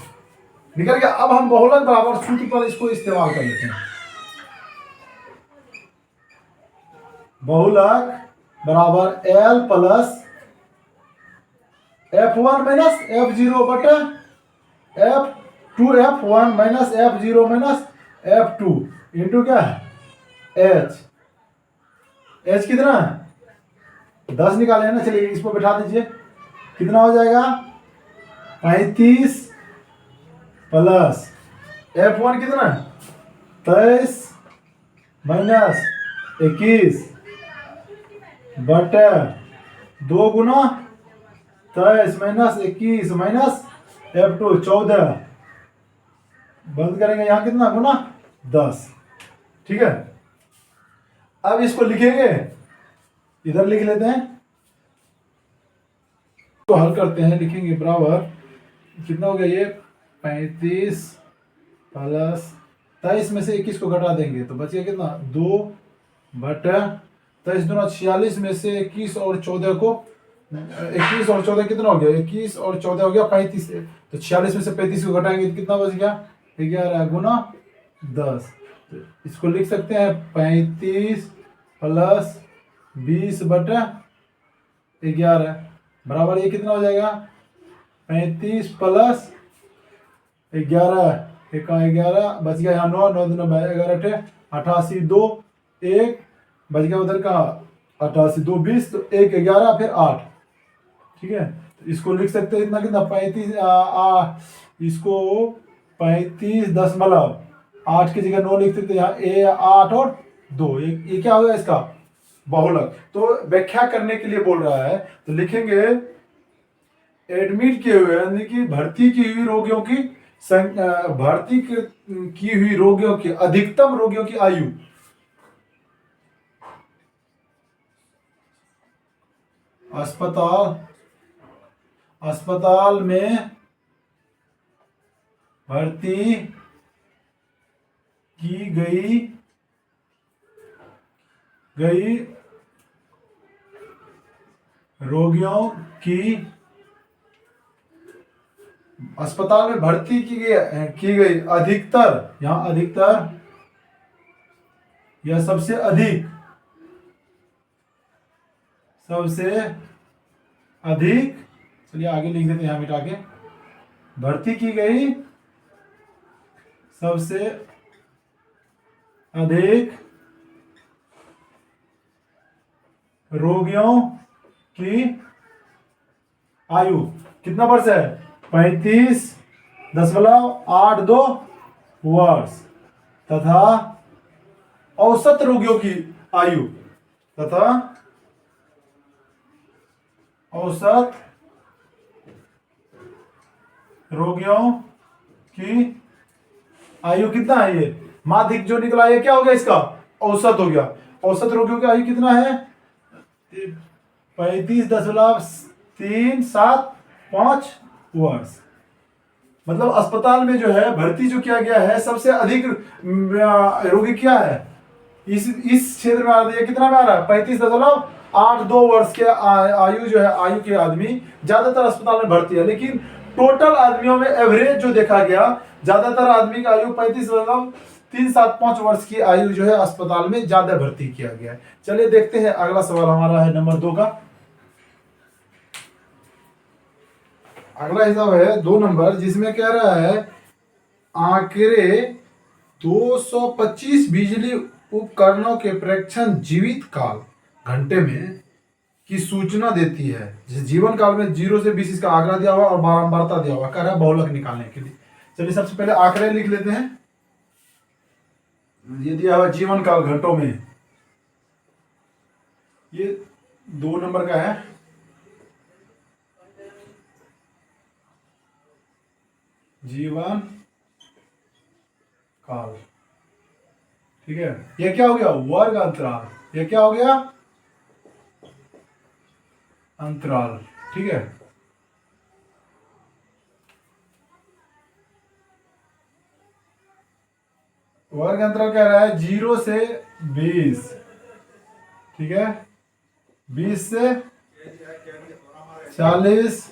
निकल गया। अब हम बहुलक बराबर सूत्र पर इसको इस्तेमाल कर लेते हैं। बहुलक बराबर L plus F1 minus F0 बटा F2 F1 minus F0 minus F2 into क्या है H। H कितना है 10 निकाले ना, चलिए इसको बैठा दीजिए। कितना हो जाएगा 35 प्लस F1 कितना 23 माइनस 21 बटे 2 गुना 23 माइनस 21 माइनस F2 14, बंद करेंगे यहाँ कितना गुना 10। ठीक है, अब इसको लिखेंगे, इधर लिख लेते हैं तो हल करते हैं। लिखेंगे बराबर कितना हो गया ये 35 प्लस 23 में से 21 को घटा देंगे तो बचेगा कितना 2 बटा 23 दूना 46 में से 21 और 14 को 21 और 14 कितना हो गया 21 और 14 हो गया 35, तो 46 में से 35 को घटाएंगे तो कितना बच गया 11 गुना 10। तो इसको लिख सकते हैं 35 प्लस 20 बटा 11 बराबर ये कितना हो जाएगा 35 प्लस 11 एक 11 बच गया यहाँ 9 9 दूना 11 88 2 1 बच गया उधर का 88 2 20 तो 1 11 फिर 8। ठीक है, तो इसको लिख सकते हैं इतना कितना 35 इसको 35.8 की जगह 9 लिख सकते हैं यहाँ 8 और 2 ये क्या होगा इसका बहुलक। तो व्याख्या करने के लिए बोल रहा है तो लिखेंगे एडमिट किए हुए यानी कि भर्ती की हुई रोगियों की भर्ती की हुई रोगियों की अधिकतम रोगियों की आयु अस्पताल में भर्ती की गई रोगियों की अस्पताल में भर्ती की गई अधिकतर, यहां अधिकतर या सबसे अधिक चलिए आगे लिख देते हैं यहां मिटा के भर्ती की गई सबसे अधिक रोगियों की आयु कितना वर्ष है 35.82 वर्ष तथा औसत रोगियों की आयु तथा औसत रोगियों की आयु कितना है ये माध्यिक जो निकला ये क्या हो गया इसका औसत हो गया। औसत रोगियों की आयु कितना है 35.375 वर्ष। मतलब अस्पताल में जो है भर्ती जो किया गया है सबसे अधिक रोगी क्या है इस क्षेत्र में आ रहा है कितना में आ रहा है 35.82 वर्ष के आयु जो है आयु के आदमी ज्यादातर अस्पताल में भर्ती है। लेकिन टोटल आदमियों में एवरेज जो देखा गया ज्यादातर आदमी की आयु 35.375 वर्ष की आयु जो है अस्पताल में ज्यादा भर्ती किया गया है। चलिए देखते हैं अगला सवाल हमारा है नंबर 2 का। अगला हिसाब है 2 नंबर जिसमें कह रहा है आंकड़े 225 बिजली उपकरणों के प्रेक्षण जीवित काल घंटे में की सूचना देती है। जिस जीवन काल में 0 से 20 इसका आंकड़ा दिया हुआ और बारंबारता दिया हुआ कह रहा है बहुलक निकालने के लिए। चलिए सबसे पहले आंकड़े लिख लेते हैं। ये दिया हुआ जीवन काल घंटों में, ये 2 नंबर का है। जीवन काल ठीक है, ये क्या हो गया वर्ग अंतराल, ये क्या हो गया अंतराल। ठीक है, वर्ग अंतराल कह रहा है 0 से 20, ठीक है, 20 से 40,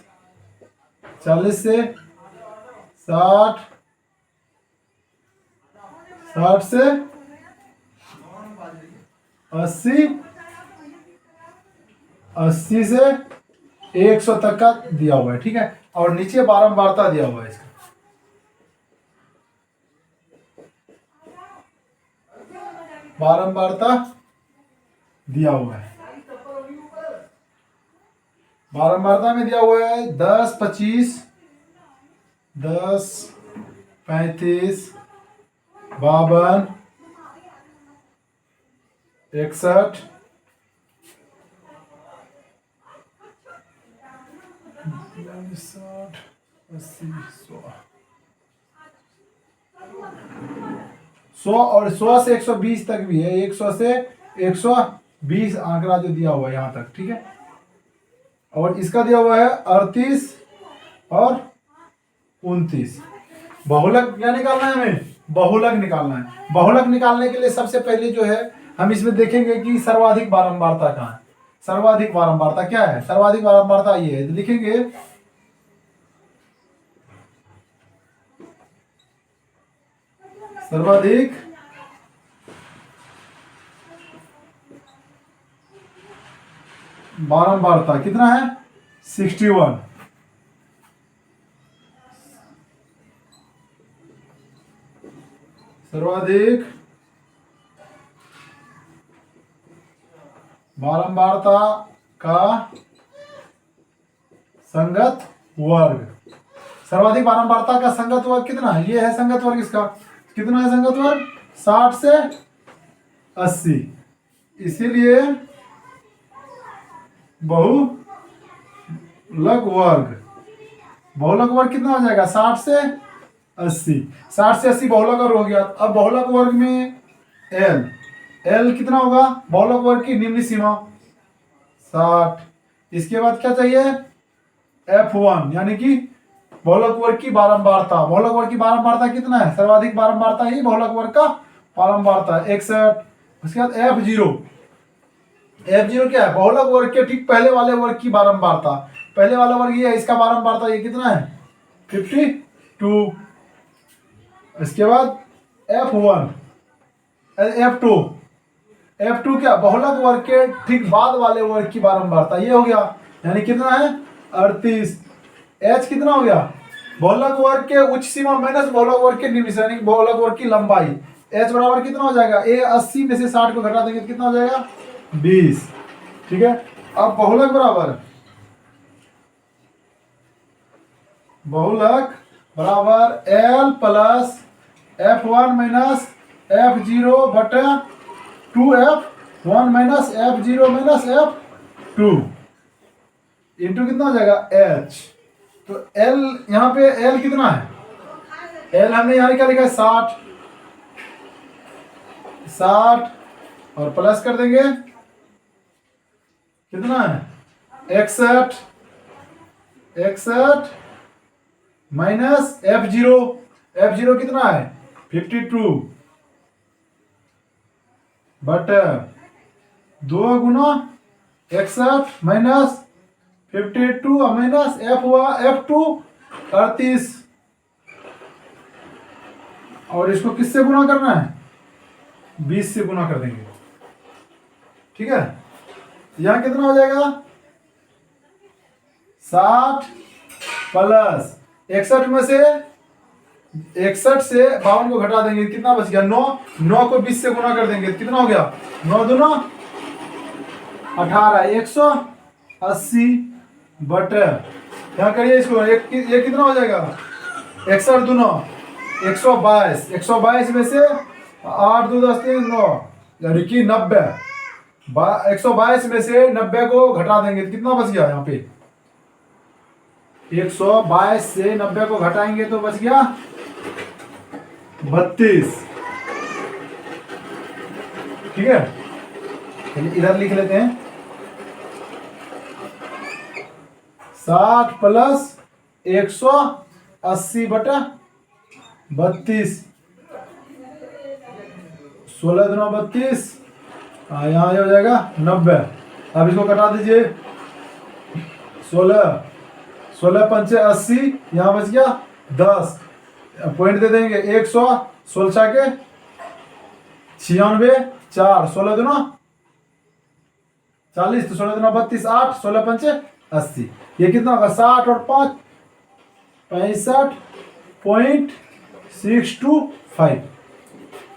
40 से 60, 60 से 80, 80 से 100 तक का दिया हुआ है, ठीक है। और नीचे बारंबारता दिया हुआ है इसका, बारंबारता दिया हुआ है। बारंबारता में दिया हुआ है 10, 25, 10, 35, 52, 61, 60, 80, 100 और 100 से 120 तक भी है, 100 से 120 आंकड़ा जो दिया हुआ है यहाँ तक, ठीक है। और इसका दिया हुआ है 38 और 29। बहुलक क्या निकालना है हमें? बहुलक निकालना है। बहुलक निकालने के लिए सबसे पहले जो है हम इसमें देखेंगे कि सर्वाधिक बारंबारता कहाँ है। सर्वाधिक बारंबारता क्या है? सर्वाधिक बारंबारता ये है, तो लिखेंगे सर्वाधिक बारंबारता कितना है? 61। सर्वाधिक बारंबारता का संगत वर्ग। सर्वाधिक बारंबारता का संगत वर्ग कितना है? ये है संगत वर्ग इसका। कितना है संगत वर्ग? 60 से 80। इसीलिए बहुलक वर्ग, बहुलक वर्ग कितना हो जाएगा? 60 से 80। 60 से 80 बहुलक वर्ग हो गया। अब बहुलक वर्ग में एल, एल कितना होगा? बहुलक वर्ग की निम्न सीमा 60। इसके बाद क्या चाहिए? F1 यानी कि बहुलक वर्ग की बारंबारता। बहुलक वर्ग की बारंबारता कितना है? सर्वाधिक बारंबारता ही बहुलक वर्ग का बारंबारता है 61। उसके बाद F0, F0 क्या है? बहुलक वर्ग के ठीक पहले वाले वर्ग की बारंबारता। पहले वाला वर्ग ये है, इसका बारंबारता ये कितना है? 52। इसके बाद F1, F2, F2 क्या? बहुलक वर्ग के ठीक बाद वाले वर्ग की बारंबारता ये हो गया, यानी कितना है? 38। H कितना हो गया? बहुलक वर्ग के उच्च सीमा माइनस बहुलक वर्ग के निम्न सीमा, यानी बहुलक वर्ग की लंबाई। H बराबर कितना हो जाएगा? A 80 में से 60 को घटा देंगे तो कितना हो जाएगा? 20, ठीक है। अब बहुलक बराबर, बहुलक बराबर L plus F1 minus F0 बटा 2F1 minus F0 minus F2 into कितना हो जाएगा? H। तो L यहाँ पे L कितना है? L हमने यहाँ क्या लिखा है? 60। 60 और प्लस कर देंगे, कितना है? 61, 61 माइनस F0, F0 कितना है? 52 but 2 Guna 61 minus 52 minus F2 38। और इसको किससे गुना करना है? 20 से गुना कर देंगे, ठीक है। यहां कितना हो जाएगा? 60 प्लस 61 में से 61 से 52 को घटा देंगे, कितना बच गया? 9। 9 को 20 से गुना कर देंगे, कितना हो गया? 9 दूना 18, 180 बटे, यहाँ करिए इसको, ये कितना हो जाएगा? 61 दूना 122। 122 में से 8 2 10 3 9 यानी कि 90। 122 में से 90 को घटा देंगे, कितना बच गया? यहाँ पे 122 से 90 को घटाएंगे तो बच गया 32, ठीक है। इधर लिख लेते हैं 60 प्लस 180 बटा 32 16 दूना 32, यहाँ हो जाएगा 90। अब इसको कटा दीजिए, 16 16 पंचे 80, यहाँ बच गया 10, पॉइंट दे देंगे 100, 16 के 96, 4, 16 दूना 40, तो 16 दूना 32, 8, 16 पंचे 80, ये कितना होगा 60 और 5 65.625,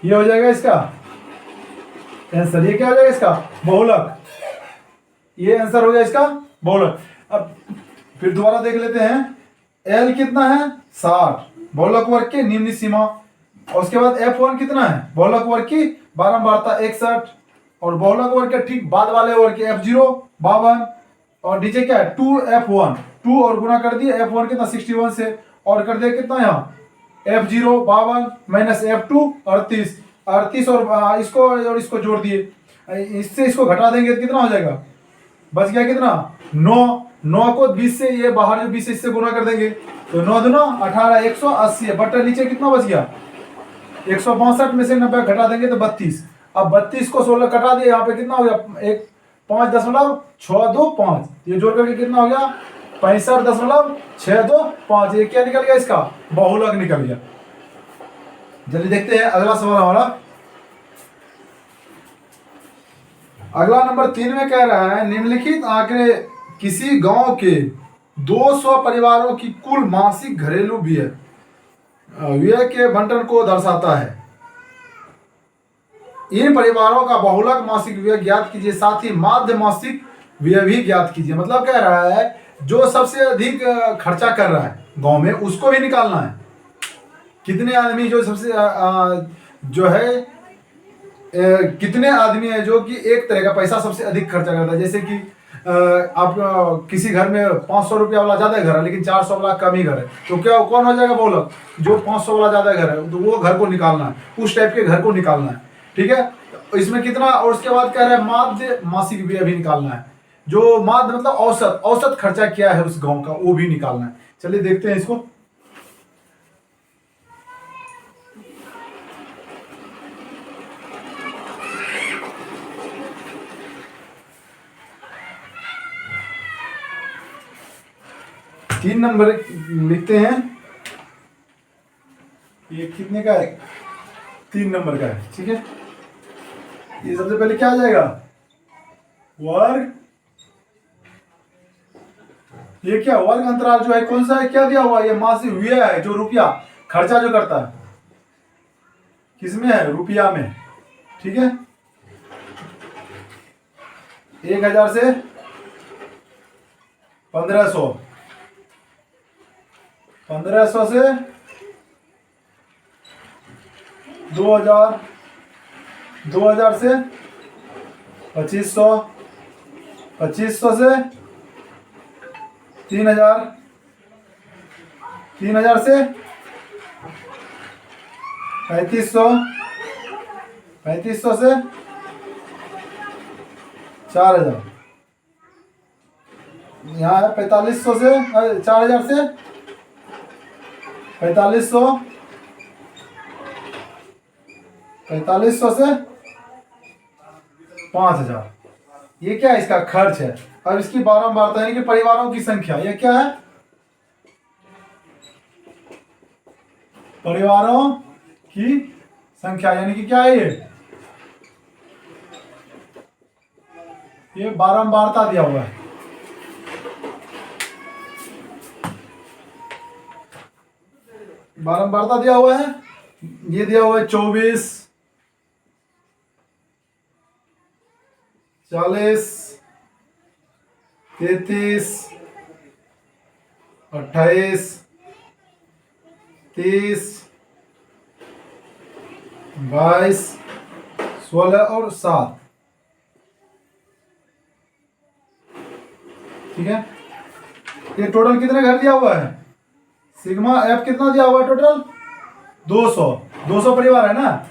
ये हो जाएगा इसका आंसर। ये क्या हो जाएगा इसका बहुलक, ये आंसर हो गया इसका बहुलक। अब फिर दोबारा देख लेते हैं, एल कितना है 60, बहुलक वर्ग की निम्न सीमा, और उसके बाद F1 कितना है बहुलक वर्ग की बारंबारता 61, और बहुलक वर्ग के ठीक बाद वाले वर्ग के F0 52, और नीचे क्या है 2F1, 2 और गुना कर दिए F1 कितना 61 से, और कर दिया कितना यहाँ F0 52 माइनस F2 38, 38 और इसको जोड़ दिए, इससे इसको घटा देंगे तो कितना हो जाएगा, बच गया कितना 9, 9 को 20 से, ये बाहर जो 20 इससे गुना कर देंगे तो 9 दूना 18, 180 है, बट नीचे कितना बच गया 162 में से 90 घटा देंगे तो 32। अब 32 को 16 कटा दिए, यहाँ पे कितना हो गया 5.625, ये जोड़ करके कितना हो गया 65.625, ये क्या निकल गया इसका बहुलक निकल गया। जल्दी देखते हैं अगला सवाल हमारा। अगला नंबर 3 में कह रहा है निम्नलिखित आंकड़े किसी गांव के 200 परिवारों की कुल मासिक घरेलू व्यय के बंटन को दर्शाता है। इन परिवारों का बहुलक मासिक व्यय ज्ञात कीजिए, साथ ही माध्य मासिक व्यय भी ज्ञात कीजिए। मतलब कह रहा है जो सबसे अधिक खर्चा कर रहा है गांव में उसको भी निकालना है, कितने आदमी जो सबसे जो है कितने आदमी है जो कि एक तरह का पैसा सबसे अधिक खर्चा करता है। जैसे कि आप किसी घर में 500 रुपया वाला ज्यादा घर है लेकिन 400 वाला कम ही घर है, तो क्या कौन हो जाएगा बहुलक, जो 500 वाला ज्यादा घर है तो वो घर को निकालना है, उस टाइप के घर को निकालना है। ठीक है, तो इसमें कितना, और उसके बाद कह रहा है माध्य मासिक व्यय भी निकालना है, जो माध्य मतलब औसत खर्चा क्या है उस गाँव का वो भी निकालना है। चलिए देखते हैं इसको। तीन नंबर लिखते हैं, ये कितने का है 3 नंबर का है। ठीक है, ये सबसे पहले क्या आ जाएगा वर्ग, ये क्या वर्ग अंतराल जो है कौन सा है, क्या दिया हुआ है, ये मासिक व्यय है जो रुपया खर्चा जो करता है किसमें है रुपया में। ठीक है, 1000 से 1500, 1500 से 2000, 2000 से 2500, 2500 से 3000, 3000 से 3500, 3500 से 4000, यहाँ है 4500 से 4000 से 4500, 4500 से 5000, ये क्या है इसका खर्च है। अब इसकी बारंबारता यानी कि परिवारों की संख्या, ये क्या है परिवारों की संख्या, यानी कि क्या है ये बारंबारता दिया हुआ है। बारंबारता दिया हुआ है, ये दिया हुआ है 24, 40, 33, 28, 30, 22, 16 और 7। ठीक है, ये टोटल कितने घर दिया हुआ है, सिग्मा एफ कितना दिया हुआ है टोटल 200 परिवार है ना।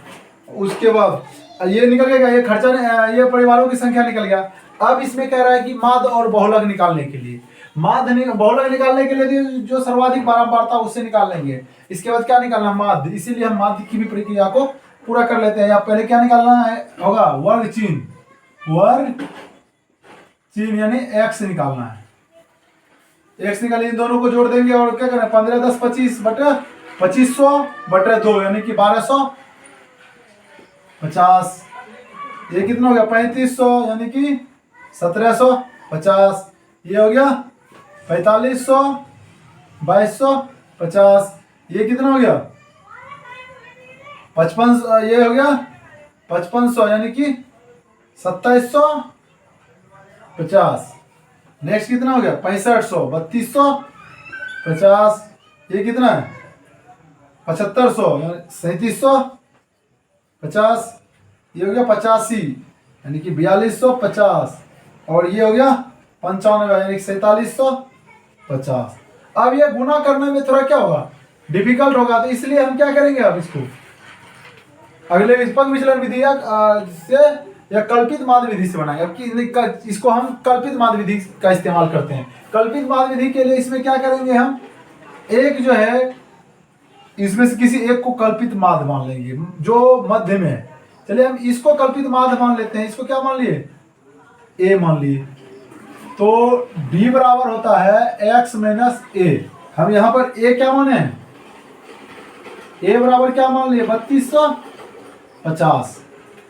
उसके बाद ये निकल गया, ये खर्चा, ये परिवारों की संख्या निकल गया। अब इसमें कह रहा है कि माध्य और बहुलक निकालने के लिए, बहुलक निकालने के लिए जो सर्वाधिक बारंबारता उससे निकाल लेंगे। इसके बाद क्या निकालना माध्य, इसीलिए हम माध्य की भी प्रक्रिया को पूरा कर लेते हैं। यहाँ पहले क्या निकालना है होगा, वर्ग चिन्ह, वर्ग चिन्ह यानी x निकालना है। x निकालिए, इन दोनों को जोड़ देंगे और क्या करना है, 15 10 25 बटे 2500 बटे 2 यानी कि 1250। ये कितना हो गया, 3500 यानी कि 1750। ये हो गया 4500 2250। ये कितना हो गया 55, ये हो गया 5500 यानी कि 2750। नेक्स्ट कितना हो गया 6500 3250। ये कितना है 7500 यानी 3750। ये हो गया 85 यानी कि 4250। और ये हो गया 95 यानी कि 4750। अब ये गुना करने में थोड़ा क्या होगा, डिफिकल्ट होगा, तो इसलिए हम क्या करेंगे, अब इसको अगले विस्पक विचलन विधि से या कल्पित माध्य विधि से बनाएंगे। अब इसको हम कल्पित माध्य विधि का इस्तेमाल करते हैं। कल्पित माध्य विधि के लिए इसमें क्या करेंगे, हम एक जो है इसमें से किसी एक को कल्पित माध्य मान लेंगे जो मध्य में है। चलिए हम इसको कल्पित माध्य मान लेते हैं। इसको क्या मान लिए, a मान लिए। तो d बराबर होता है x माइनस a। हम यहाँ पर a क्या माने हैं, a बराबर क्या मान लिए 3250।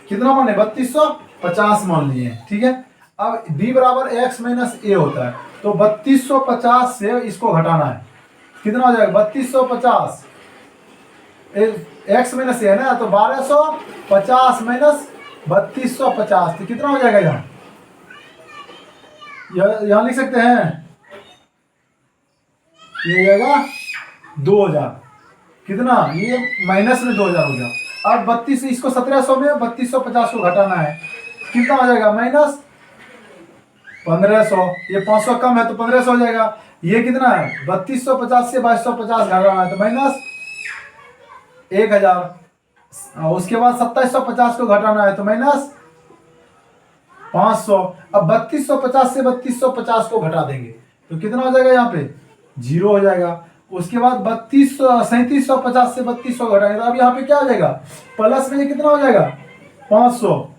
कितना माने 3250 मान लिए, ठीक है। अब d बराबर x माइनस a होता है, तो 3250 से इसको घटाना है। कितना हो जाएगा 3250, x माइनस a है ना, तो 1250 माइनस 3250, तो कितना हो जाएगा, यहाँ लिख सकते हैं, ये हो जाएगा 2000। कितना, ये माइनस में 2000 हो गया। अब 32, इसको 1700 में 3250 को घटाना है, कितना हो जाएगा माइनस 1500। ये 500 कम है तो 1500 हो जाएगा। ये कितना है 3250 से 2250 घटाना है तो माइनस 1000। उसके बाद 2750 को घटाना है तो माइनस 500। अब 3250 से 3250 को घटा देंगे तो कितना हो जाएगा, यहाँ पे 0 हो जाएगा। उसके बाद 3750 से 3200 घटाएंगे तो अब यहाँ पे क्या हो जाएगा, प्लस में ये कितना हो जाएगा 500।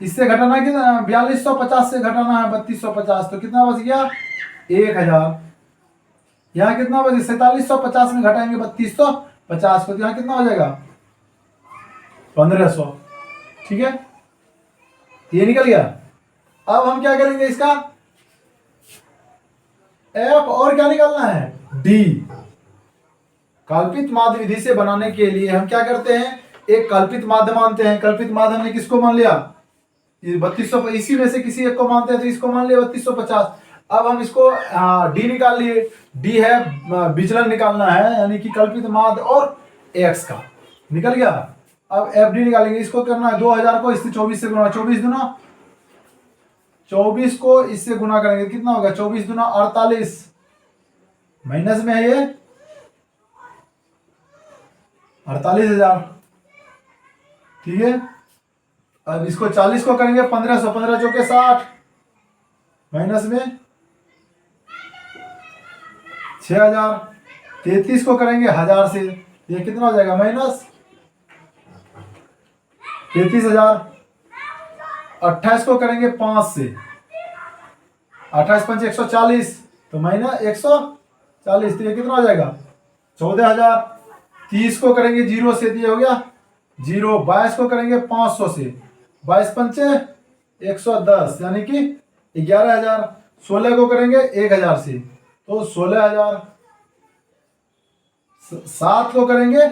इससे घटाना है कितना, 4250 से घटाना है 3250, तो कितना बच गया 1000। यहाँ कितना बचे 4750 में घटाएंगे 3250 को, तो यहाँ कितना हो जाएगा 1500, ठीक है। ये निकल गया। अब हम क्या करेंगे, इसका एफ और क्या निकालना है डी। कल्पित माध्य विधि से बनाने के लिए हम क्या करते हैं, एक कल्पित माध्य मानते हैं। कल्पित माध्य हमने किसको मान लिया, 3200, इसी में से किसी एक को मानते हैं तो इसको मान लिया 3250। अब हम इसको डी निकाल लिए। डी है विचलन निकालना है, यानी कि कल्पित माध्य और एक्स का निकल गया। अब एफ डी निकालेंगे। इसको करना है 2000 को इससे 24 से गुना, 24 दूना 24 को इससे गुना करेंगे, कितना होगा 24 दूना 48, माइनस में है ये 48,000, ठीक है। अब इसको 40 को करेंगे 1500, 15 चौके 60, माइनस में 6000। 33 को करेंगे 1000 से, ये कितना हो जाएगा माइनस 33,000। 28 को करेंगे 5 से, 28 5 140, तो माइनस 140, तो ये कितना हो जाएगा 14,000। 30 को करेंगे 0 से, तो ये हो गया 0। 22 को करेंगे 500 से, 22 पंचे 110 यानी कि 11,000। 16 को करेंगे 1000 से, तो 16,000। 7 को करेंगे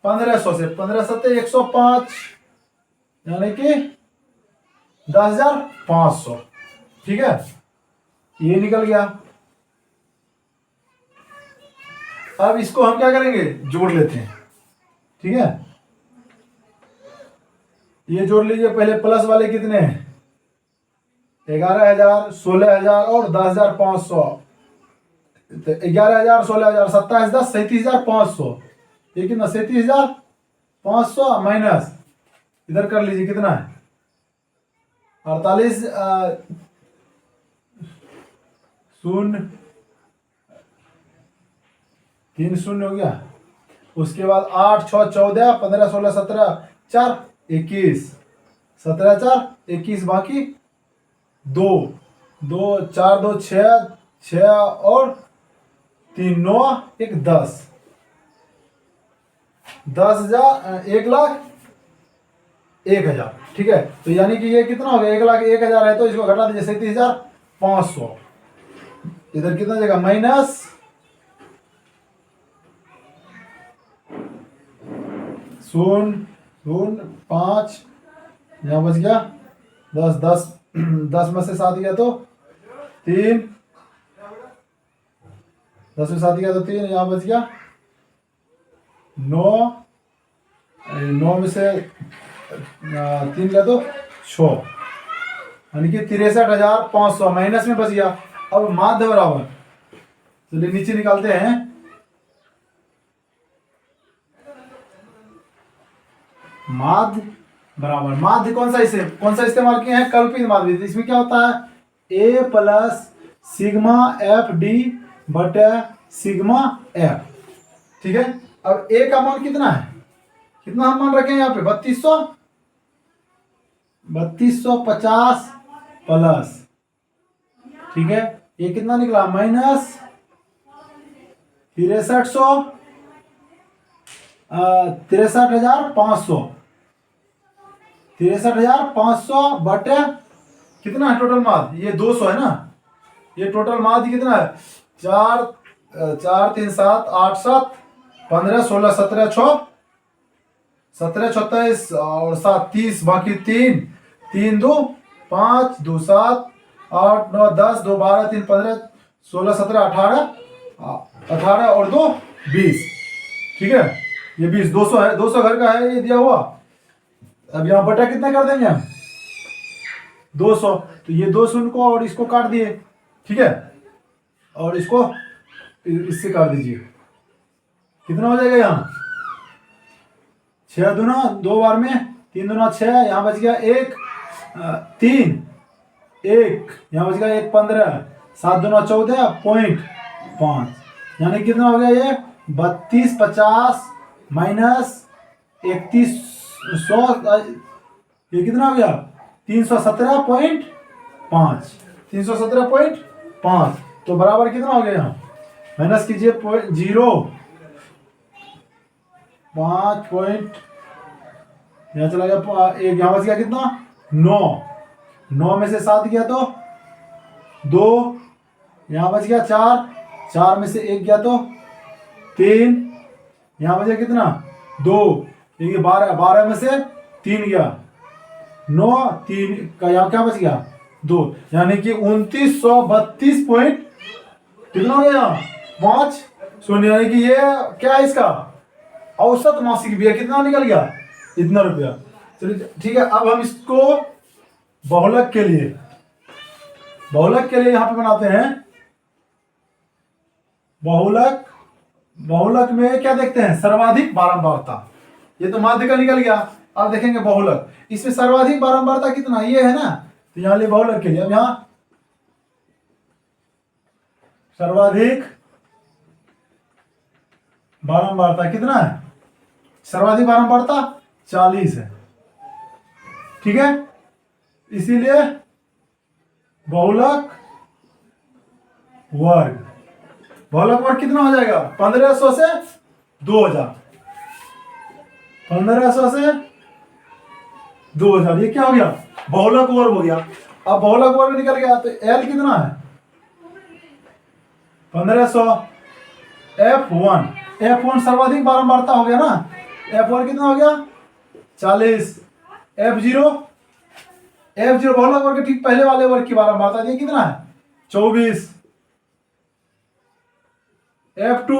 1500 से, 15 सत्ते 105 यानी कि 10,500, ठीक है। ये निकल गया। अब इसको हम क्या करेंगे, जोड़ लेते हैं, ठीक है। ये जोड़ लीजिए। पहले प्लस वाले कितने हैं 11,000, 16,000 और 10,500, 11,000 16,000 27 10 37,500। ये कितना 37,500 माइनस इधर कर लीजिए कितना है 48 शून्य 3 शून्य हो गया। उसके बाद 8 6 14 15 16 17 4 21, 17 4 21, बाकी 2 2 4 2 6 6 और 3 9 1 10 10,000 1,01,000। ठीक है, तो यानी कि ये कितना हो गया, 1,01,000 है तो इसको घटा दीजिए 37,500। इधर कितना जाएगा माइनस 0,05, यहाँ बच गया 10 10 10 में से 7 गया तो 3, 10 में 7 गया तो 3, यहाँ बच गया 9, 9 में से 3 गया तो 6, यानी कि 63,500 माइनस में बच गया। अब माध्य बराबर, चलिए नीचे निकालते हैं। माध्य बराबर, माध्य कौन सा इस्तेमाल किए हैं, कल्पित माध्य। इसमें क्या होता है ए प्लस सिग्मा एफ डी बटे सिग्मा एफ। ठीक है, अब ए का मान कितना है, कितना हम मान रखे हैं यहाँ पे 3250 प्लस, ठीक है, ये कितना निकला माइनस 63,500 बटे कितना है टोटल माध्य, ये 200 है ना, ये टोटल माध्य कितना है 4 4 3 7 8 7 15 16 17 6 17 36 और 7 30, बाकी 3 3 2 5 2 7 8 9 10 2 12 3 15 16 17 18 और 2 20। ठीक है, ये 20 200 है, 200 घर का है ये दिया हुआ। अब यहाँ बटा कितना कर देंगे हम 200, तो ये 200 को और इसको काट दिए। ठीक है, और इसको इससे काट दीजिए, कितना हो जाएगा यहाँ 6 दूना 2 बार में 3 दूना 6, यहाँ बच गया 1 3 1, यहाँ बच गया 1 15, 7 दूना 14,5, यानी कितना हो गया ये 3250 माइनस 3100, ये कितना हो गया 317.5, 317.5, तो बराबर कितना हो गया यहाँ माइनस कीजिए 5 पॉइंट, यहाँ चला गया एक, यहाँ बच गया कितना 9, 9 में से 7 गया तो 2, यहाँ बच गया 4, 4 में से 1 गया तो 3, यहाँ बच गया कितना 2, ये 12, 12 में से 3 गया 9, 3 का यहाँ क्या बच गया 2, यानी कि 2932 पॉइंट कितना हो गया 5 शून्य, यानी कि ये क्या है इसका औसत मासिक व्यय कितना निकल गया इतना रुपया। चलिए ठीक है, अब हम इसको बहुलक के लिए यहां पे बनाते हैं। बहुलक में क्या देखते हैं सर्वाधिक बारंबारता, ये तो माध्य का निकल गया। अब देखेंगे बहुलक, इसमें सर्वाधिक बारंबारता कितना ये है ना, तो यहां ले बहुलक के लिए, अब यहां सर्वाधिक बारंबारता कितना है, सर्वाधिक बारंबारता 40 है। ठीक है, इसीलिए बहुलक वर्ग कितना हो जाएगा 1500 से 2000, 1500 से 2000, ये क्या हो गया बहुलक वर्ग हो गया। अब बहुलक वर्ग निकल गया तो L कितना है 1500, F1 सर्वाधिक बारंबारता हो गया ना, F1 कितना हो गया 40, F0 बहुलक वर्ग के ठीक पहले वाले वर्ग की बारंबारता ये कितना है 24, F2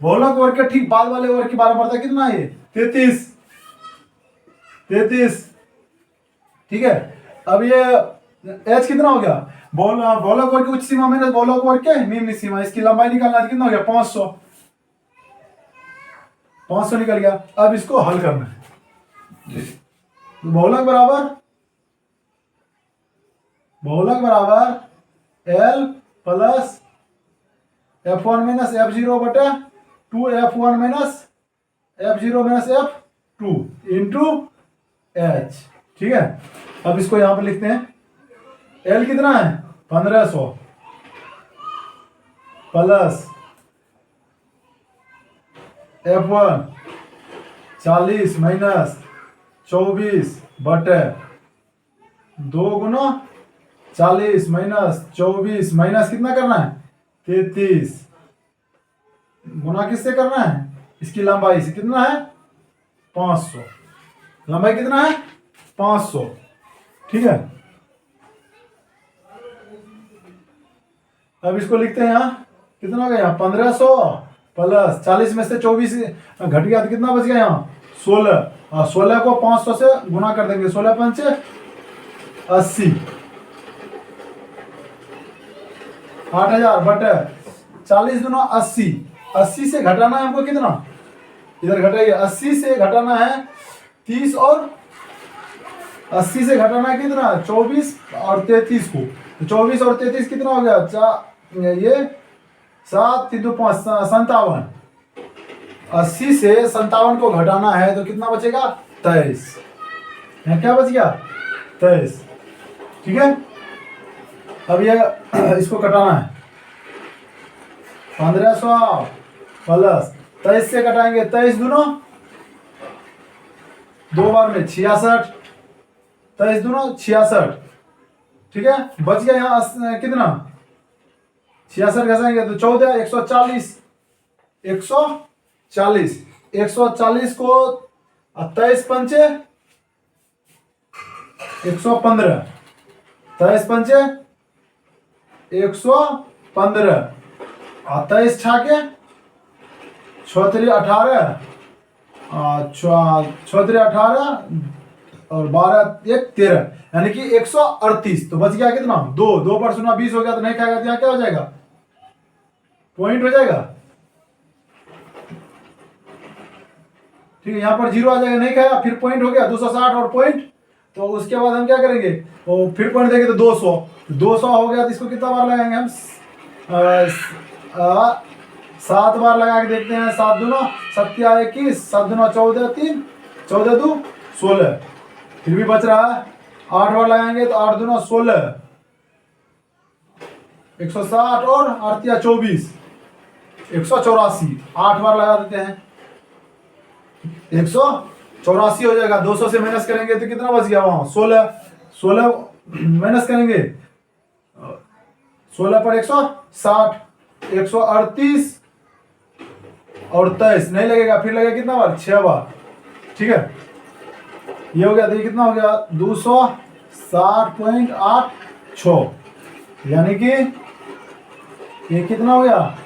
बहुलक वर्ग के ठीक बाद वाले वर्ग की बारंबारता कितना है 33। ठीक है, अब ये H कितना हो गया बहुलक वर्ग की उच्च सीमा माइनस बहुलक वर्ग के निम्न सीमा, इसकी लंबाई निकालना है, कितना हो गया 500 निकल गया। अब इसको हल करना है, बहुलक बराबर L plus F1 minus F0 बटे 2 F1 minus F0 minus F2, into H. ठीक है, अब इसको यहां पर लिखते हैं। एल कितना है 1500 प्लस F1 40 माइनस 24 बटे 2 गुना 40 माइनस 24 माइनस कितना करना है 33 गुना किससे करना है इसकी लंबाई से। कितना है 500। लंबाई कितना है 500। ठीक है, अब इसको लिखते हैं यहाँ कितना हो गया यहाँ 1500 प्लस 40 में से 24 घट गया तो कितना बच गया यहाँ 16। और 16 को 500 से गुना कर देंगे। 16 पंचे 80 8000 बटे 40 दूना 80। 80 से घटाना है हमको कितना, इधर घटाइए 80 से घटाना है 30 और 80 से घटाना है कितना 24 और 33 को। तो 24 और 33 कितना हो गया ये 7 3 5 57। 80 से 57 को घटाना है तो कितना बचेगा 23। क्या बच गया 23। ठीक है, अब ये इसको कटाना है 1500 प्लस 23 से कटाएंगे 23 दूनो 2 बार में 66। 23 दूनो 66। ठीक है, बच गया यहाँ कितना 66 घसाएंगे तो 14 140 140 को 23 पंचे 115 23 पंचे 115 और 23 छाके 36 18 36 18 और 12 1 13 यानी कि 138। तो बच गया कितना 2 2 पर 0 20 हो गया तो नहीं खाएगा तो यहाँ क्या हो जाएगा पॉइंट हो जाएगा। ठीक है, यहाँ पर 0 आ जाएगा, नहीं खाया फिर पॉइंट हो गया 260 और पॉइंट। तो उसके बाद हम क्या करेंगे वो फिर पॉइंट देंगे तो 200 हो गया। तो इसको कितना बार लगाएंगे हम 7 बार लगा के देखते हैं। 7 दूना 7 21 7 दूना 14 3 14 2 16 फिर भी बच रहा है। 8 बार लगाएंगे तो 8 दूना 16 160 और 8 24 184। 8 बार लगा देते हैं 184 हो जाएगा। 200 से माइनस करेंगे तो कितना बच गया वहां 16 माइनस करेंगे 16 पर 160 138 और 23 नहीं लगेगा फिर लगेगा कितना बार 6 बार। ठीक है, ये हो गया। तो ये कितना हो गया 260.86 यानी कि ये कितना हो गया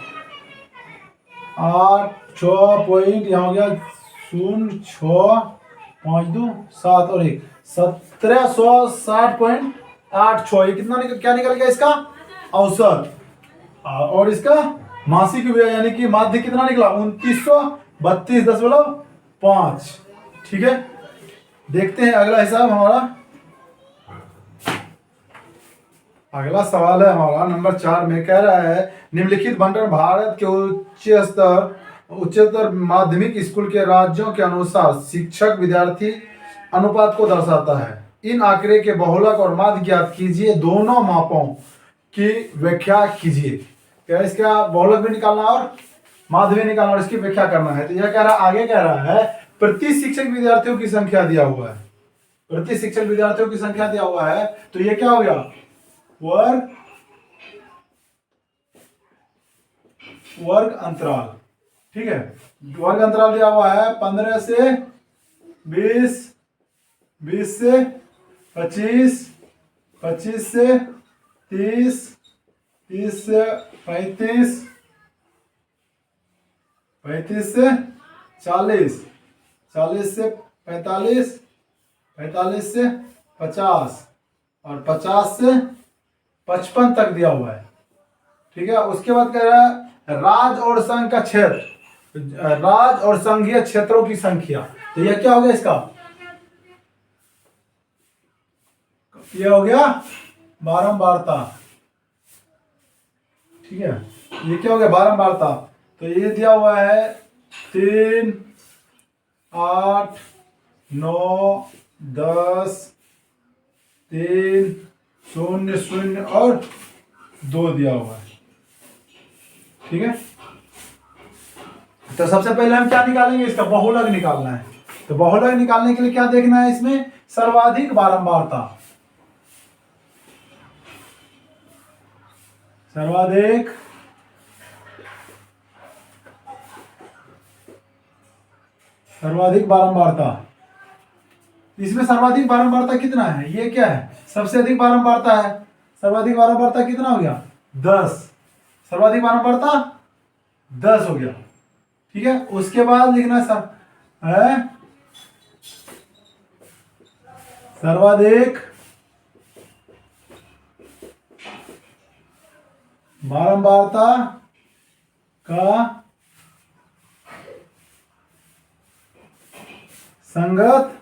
8 6 पॉइंट यहाँ हो गया 0 6 5 2 7 और 1 1760.86। ये कितना क्या निकल गया इसका औसत और इसका मासिक व्यय यानी कि माध्य कितना निकला 2932.5। ठीक है, देखते हैं अगला हिसाब हमारा। अगला सवाल है हमारा नंबर 4 में कह रहा है निम्नलिखित बंटन भारत के उच्चतर माध्यमिक स्कूल के राज्यों के अनुसार शिक्षक विद्यार्थी अनुपात को दर्शाता है। इन आंकड़े के बहुलक और माध्य ज्ञात कीजिए, दोनों मापों की व्याख्या कीजिए। क्या इसका बहुलक भी निकालना और माध्य भी निकालना और इसकी व्याख्या करना है। तो यह कह रहा आगे कह रहा है प्रति शिक्षक विद्यार्थियों की संख्या दिया हुआ है। प्रति शिक्षक विद्यार्थियों की संख्या दिया हुआ है तो ये क्या हो गया वर्ग अंतराल। ठीक है, वर्ग अंतराल दिया हुआ है 15 से 20 20 से 25 25 से 30 30 से 35 35 से 40 40 से 45 45 से 50 और 50 से 55 तक दिया हुआ है। ठीक है, उसके बाद कह रहा है राज्य और संघ का क्षेत्र, राज्य और संघीय क्षेत्रों की संख्या। तो यह क्या हो गया इसका यह हो गया बारंबारता। ठीक है, ये क्या हो गया बारंबारता। तो ये दिया हुआ है 3 8 9, 10, 3, 0, 0 और 2 दिया हुआ है। ठीक है, तो सबसे पहले हम क्या निकालेंगे, इसका बहुलक निकालना है। तो बहुलक निकालने के लिए क्या देखना है, इसमें सर्वाधिक बारंबारता। सर्वाधिक बारंबारता, इसमें सर्वाधिक बारंबारता कितना है, ये क्या है, सबसे अधिक बारंबारता है। सर्वाधिक बारंबारता कितना हो गया, 10। सर्वाधिक बारंबारता 10 हो गया। ठीक है, उसके बाद लिखना है सर्वाधिक बारंबारता का संगत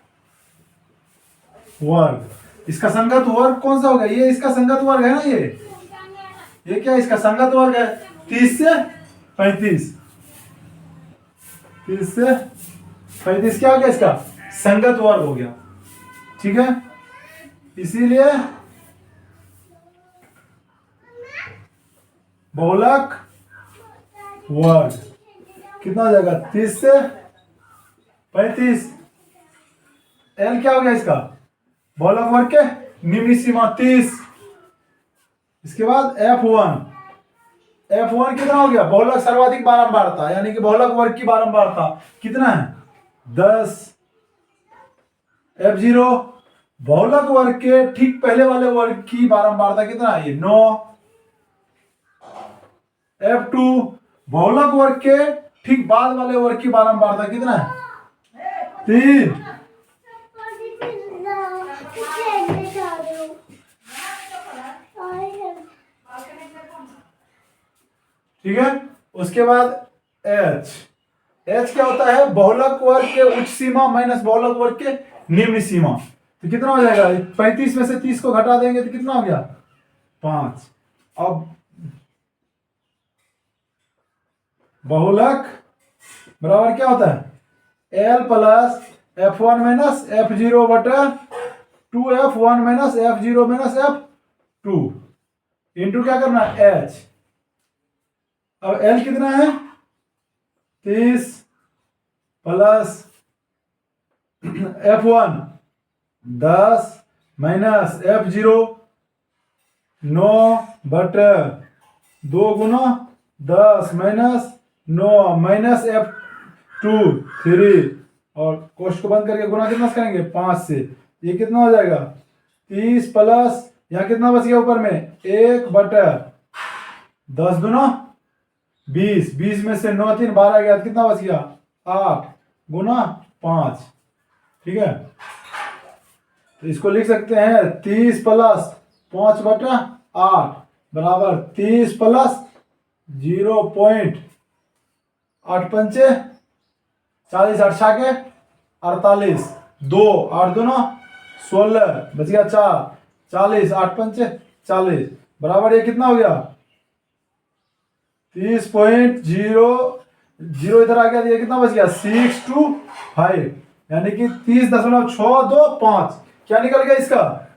वर्ग। इसका संगत वर्ग कौन सा होगा, ये इसका संगत वर्ग है ना, ये क्या इसका संगत वर्ग है, 30 से 35। 30 से 35 क्या हो गया, इसका संगत वर्ग हो गया। ठीक है, इसीलिए बहुलक वर्ग कितना हो जाएगा, 30 से 35। एल क्या हो गया इसका, बहुलक वर्ग के निम्न सीमा 30। इसके बाद F1 कितना हो गया, बहुलक सर्वाधिक बारंबारता, यानी कि बहुलक वर्ग की बारंबारता कितना है, 10। F0 बहुलक वर्ग के ठीक पहले वाले वर्ग की बारंबारता कितना है, ये 9। F2 बहुलक वर्ग के ठीक बाद वाले वर्ग की बारंबारता कितना है, 3। ठीक है, उसके बाद H क्या होता है, बहुलक वर्ग के उच्च सीमा माइनस बहुलक वर्ग के निम्न सीमा। तो कितना हो जाएगा, 35 में से 30 को घटा देंगे तो कितना हो गया, 5। अब बहुलक बराबर क्या होता है, L plus F1 minus F0 बटा 2F1 minus F0 minus F2 into क्या करना है, H। अब L कितना है, 30 प्लस F1 10 माइनस F0 9 बटे 2 गुना 10 माइनस 9 माइनस F2 3 और कोष्ठ को बंद करके गुना कितना करेंगे, 5 से। ये कितना हो जाएगा, 30 प्लस यहाँ कितना बच गया ऊपर में, 1 बटे 10 दुना 20, 20 में से 9 3 12 गया, कितना बच गया, 8 गुना 5। ठीक है, तो इसको लिख सकते हैं 30 प्लस 5 बटा 8 बराबर 30 प्लस 0.8 पंचे 40 8 के 48 2 8 दूना 16 बच गया 4 40 8 पंचे 40 बराबर ये कितना हो गया, 30.00 इधर आ गया, ये कितना बच गया, 625 यानी कि 30.625 क्या निकल गया, इसका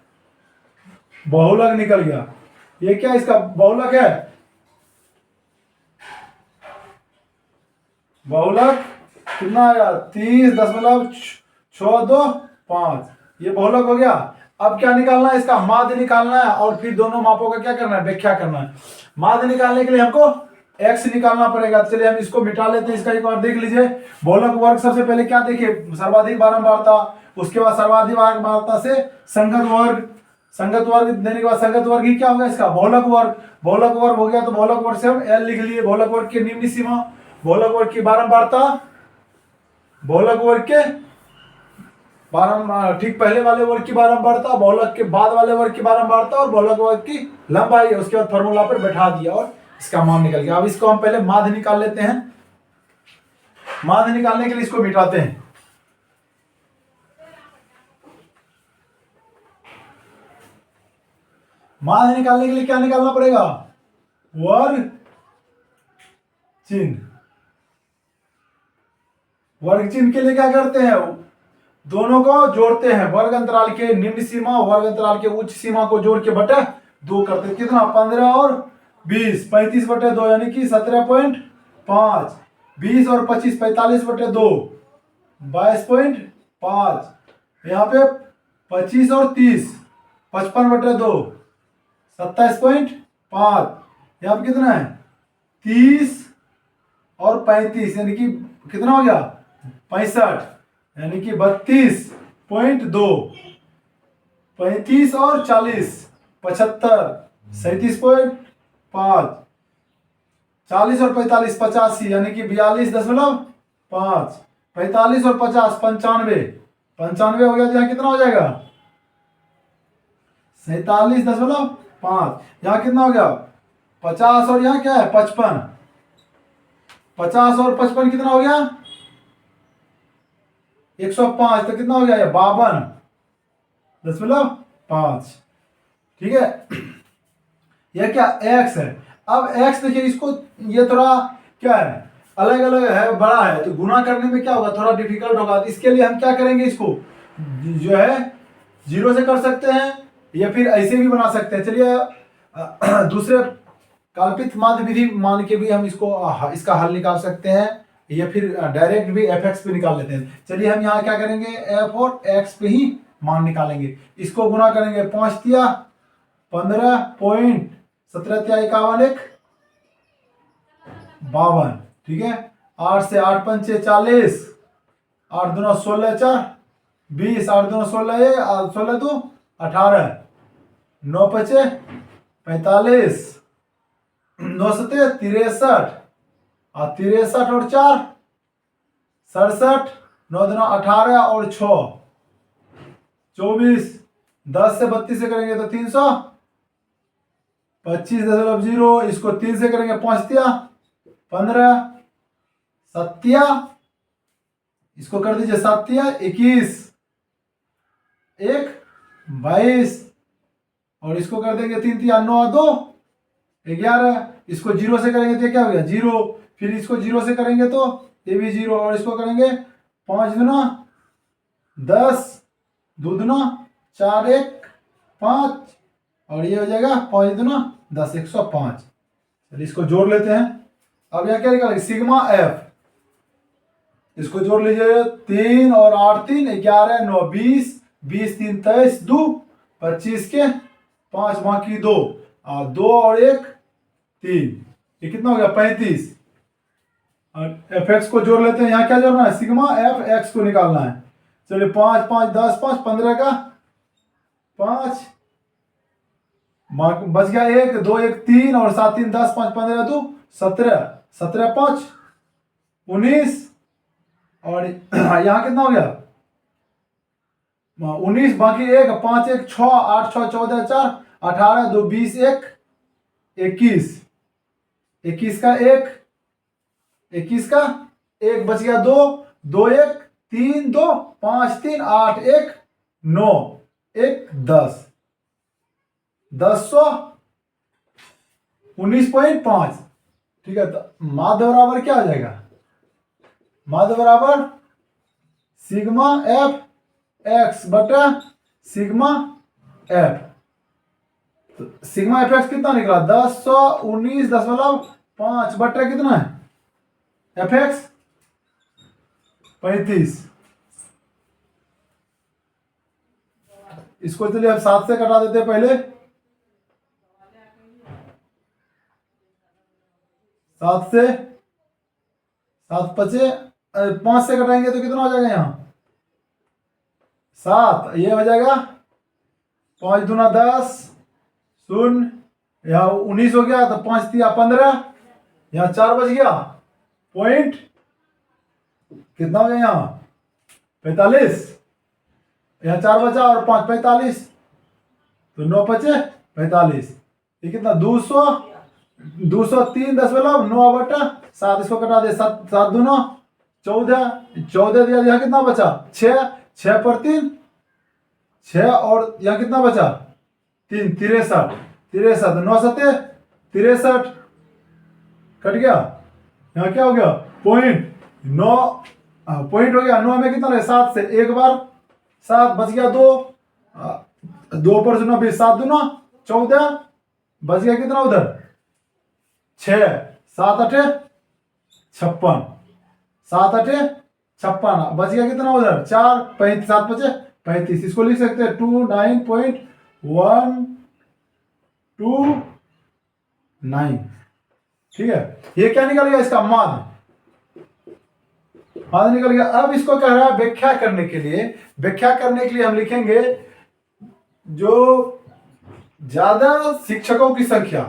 बहुलक निकल गया। ये क्या इसका बहुलक है, बहुलक कितना आया, 30.625 ये बहुलक हो गया। अब क्या निकालना है, इसका माध्य निकालना है और फिर दोनों मापों का क्या करना है, व्याख्या करना है। माध्य निकालने के लिए हमको x निकालना पड़ेगा। चलिए हम इसको मिटा लेते हैं, इसका एक बार देख लीजिए। बहुलक वर्ग सबसे पहले क्या देखिए, सर्वाधिक बारंबारता, उसके बाद सर्वाधिक बारंबारता से संगत वर्ग, संगत वर्ग देने के बाद संगत वर्ग ही क्या होगा, इसका बहुलक वर्ग। बहुलक वर्ग हो गया तो बहुलक वर्ग से हम L लिख लिए। बहुलक वर्ग की निम्न सीमा, बहुलक वर्ग की बारंबारता, बहुलक वर्ग के ठीक पहले वाले वर्ग की बारंबारता, बहुलक के बाद वाले वर्ग की बारंबारता और बहुलक वर्ग की लंबाई। उसके बाद फॉर्मूला पर बैठा दिया और इसका मान निकल गया। अब इसको हम पहले माध्य निकाल लेते हैं। माध्य निकालने के लिए इसको मिटाते हैं। माध्य निकालने के लिए क्या निकालना पड़ेगा, वर्ग चिन्ह। वर्ग चिन्ह के लिए क्या करते हैं, दोनों को जोड़ते हैं, वर्ग अंतराल के निम्न सीमा वर्ग अंतराल के उच्च सीमा को जोड़ के बटे 2 करते हैं। कितना 15 और 20 35 बटे 2 यानी कि 17.5। 20 और 25 45 बटे 2 22.5। यहाँ पे 25 और 30 55 बटे 2 27.5। यहाँ पे कितना है 30 और 35 यानी कि कितना हो गया 65 यानी कि 32.2। 35 और 40 75 37.5। 40 और 45 85 यानी कि 42.5। 45 और 50 95 95 हो गया। यहाँ कितना हो जाएगा 47.5। यहाँ कितना हो गया 50 और यहाँ क्या है 55। 50 और 55 कितना हो गया 105। तो कितना हो गया 52.5। ठीक है। यह क्या x है। अब x देखिए इसको ये थोड़ा क्या है अलग अलग है बड़ा है तो गुना करने में क्या होगा थोड़ा डिफिकल्ट होगा। तो इसके लिए हम क्या करेंगे इसको जो है 0 से कर सकते हैं या फिर ऐसे भी बना सकते हैं। चलिए दूसरे कल्पित माध्य विधि मान के भी हम इसका हल निकाल सकते हैं या फिर डायरेक्ट भी एफ एक्स पे निकाल लेते हैं। चलिए हम यहाँ क्या करेंगे एफ और एक्स पे ही मान निकालेंगे। इसको गुना करेंगे 5 तिया 15 पॉइंट 17 तिया 51 52। ठीक है 8 से 8 पंचे 40 8 दूना 16 4 20 8 दूना 16 16 2 18 9 पचे 45 9 सते 63 और 63 और 4 67 9 दूना 18 और 6 24 10 से 32 से करेंगे तो 325.0। इसको 3 से करेंगे 5 तिया 15 सत्या इसको कर दीजिए 7 तिया 21 1 22 और इसको कर देंगे 3 तिया 9 2 11। इसको 0 से करेंगे तो क्या हो गया 0। फिर इसको 0 से करेंगे तो ये भी 0 और इसको करेंगे 5 दूना 10 2 दूना 4 1 5 और ये हो जाएगा 5 दूना 10 105। चलिए इसको जोड़ लेते हैं। अब यहाँ क्या निकालेंगे सिग्मा एफ। इसको जोड़ लीजिए 3 और 8 3 11 9 20 20 3 23 2 25 के 5 बाकी 2 और 2 और 1 3 ये कितना हो गया 35। और एफ एक्स को जोड़ लेते हैं। यहाँ क्या जोड़ना है सिग्मा एफ एक्स को निकालना है। चलिए 5 5 10 5 15 का 5 बच गया 1 2 1 3 और 7 3 10 5 15 2 17 17 5 19 और यहाँ कितना हो गया 19 बाकी 1 5 1 6 8 6 14 4 18 2 20 1 21 21 का 1 21 का 1 बच गया 2 2 1 3 2 5 3 8 1 9 1 10 10 19.5। ठीक है तो माध्य बराबर क्या आ जाएगा माध्य बराबर सिग्मा एफ एक्स बटा सिग्मा एफ। तो सिग्मा एफ एक्स कितना निकला 1019.5 बटा कितना है एफ एक्स 35। इसको चलिए अब 7 से कटा देते हैं पहले 7 से 7 पचे 5 से कटाएंगे तो कितना हो जाएगा यहाँ 7 ये हो जाएगा 5 दूना 10 शून्य यहाँ 19 हो गया तो 5 तिया 15 यहाँ 4 बच गया पॉइंट कितना हो गया यहाँ 45। यहाँ 4 बचा और 5 45 तो 9 पचे 45 ये कितना 200 203 9 बटा 7 इसको कटा दे 7 दूना 14 14 दिया यहाँ कितना बचा 6 6 पर 3 6 और यहाँ कितना बचा 3 63 63 9 सते 63 कट गया। यहाँ क्या हो गया पॉइंट 9 पॉइंट हो गया 9 में कितना लगे 7 से एक बार 7 बच गया 2, 2 पर 0 20, 7 दूना 14, बच गया कितना उधर 6, 7 8 56, 7 8 56, बच गया कितना उधर 4, 35, 7 बचे 35। इसको लिख सकते हैं 29.129। ठीक है, ये क्या निकल गया इसका माध्य निकल गया। अब इसको कह रहा है व्याख्या करने के लिए, व्याख्या करने के लिए हम लिखेंगे जो ज्यादा शिक्षकों की संख्या,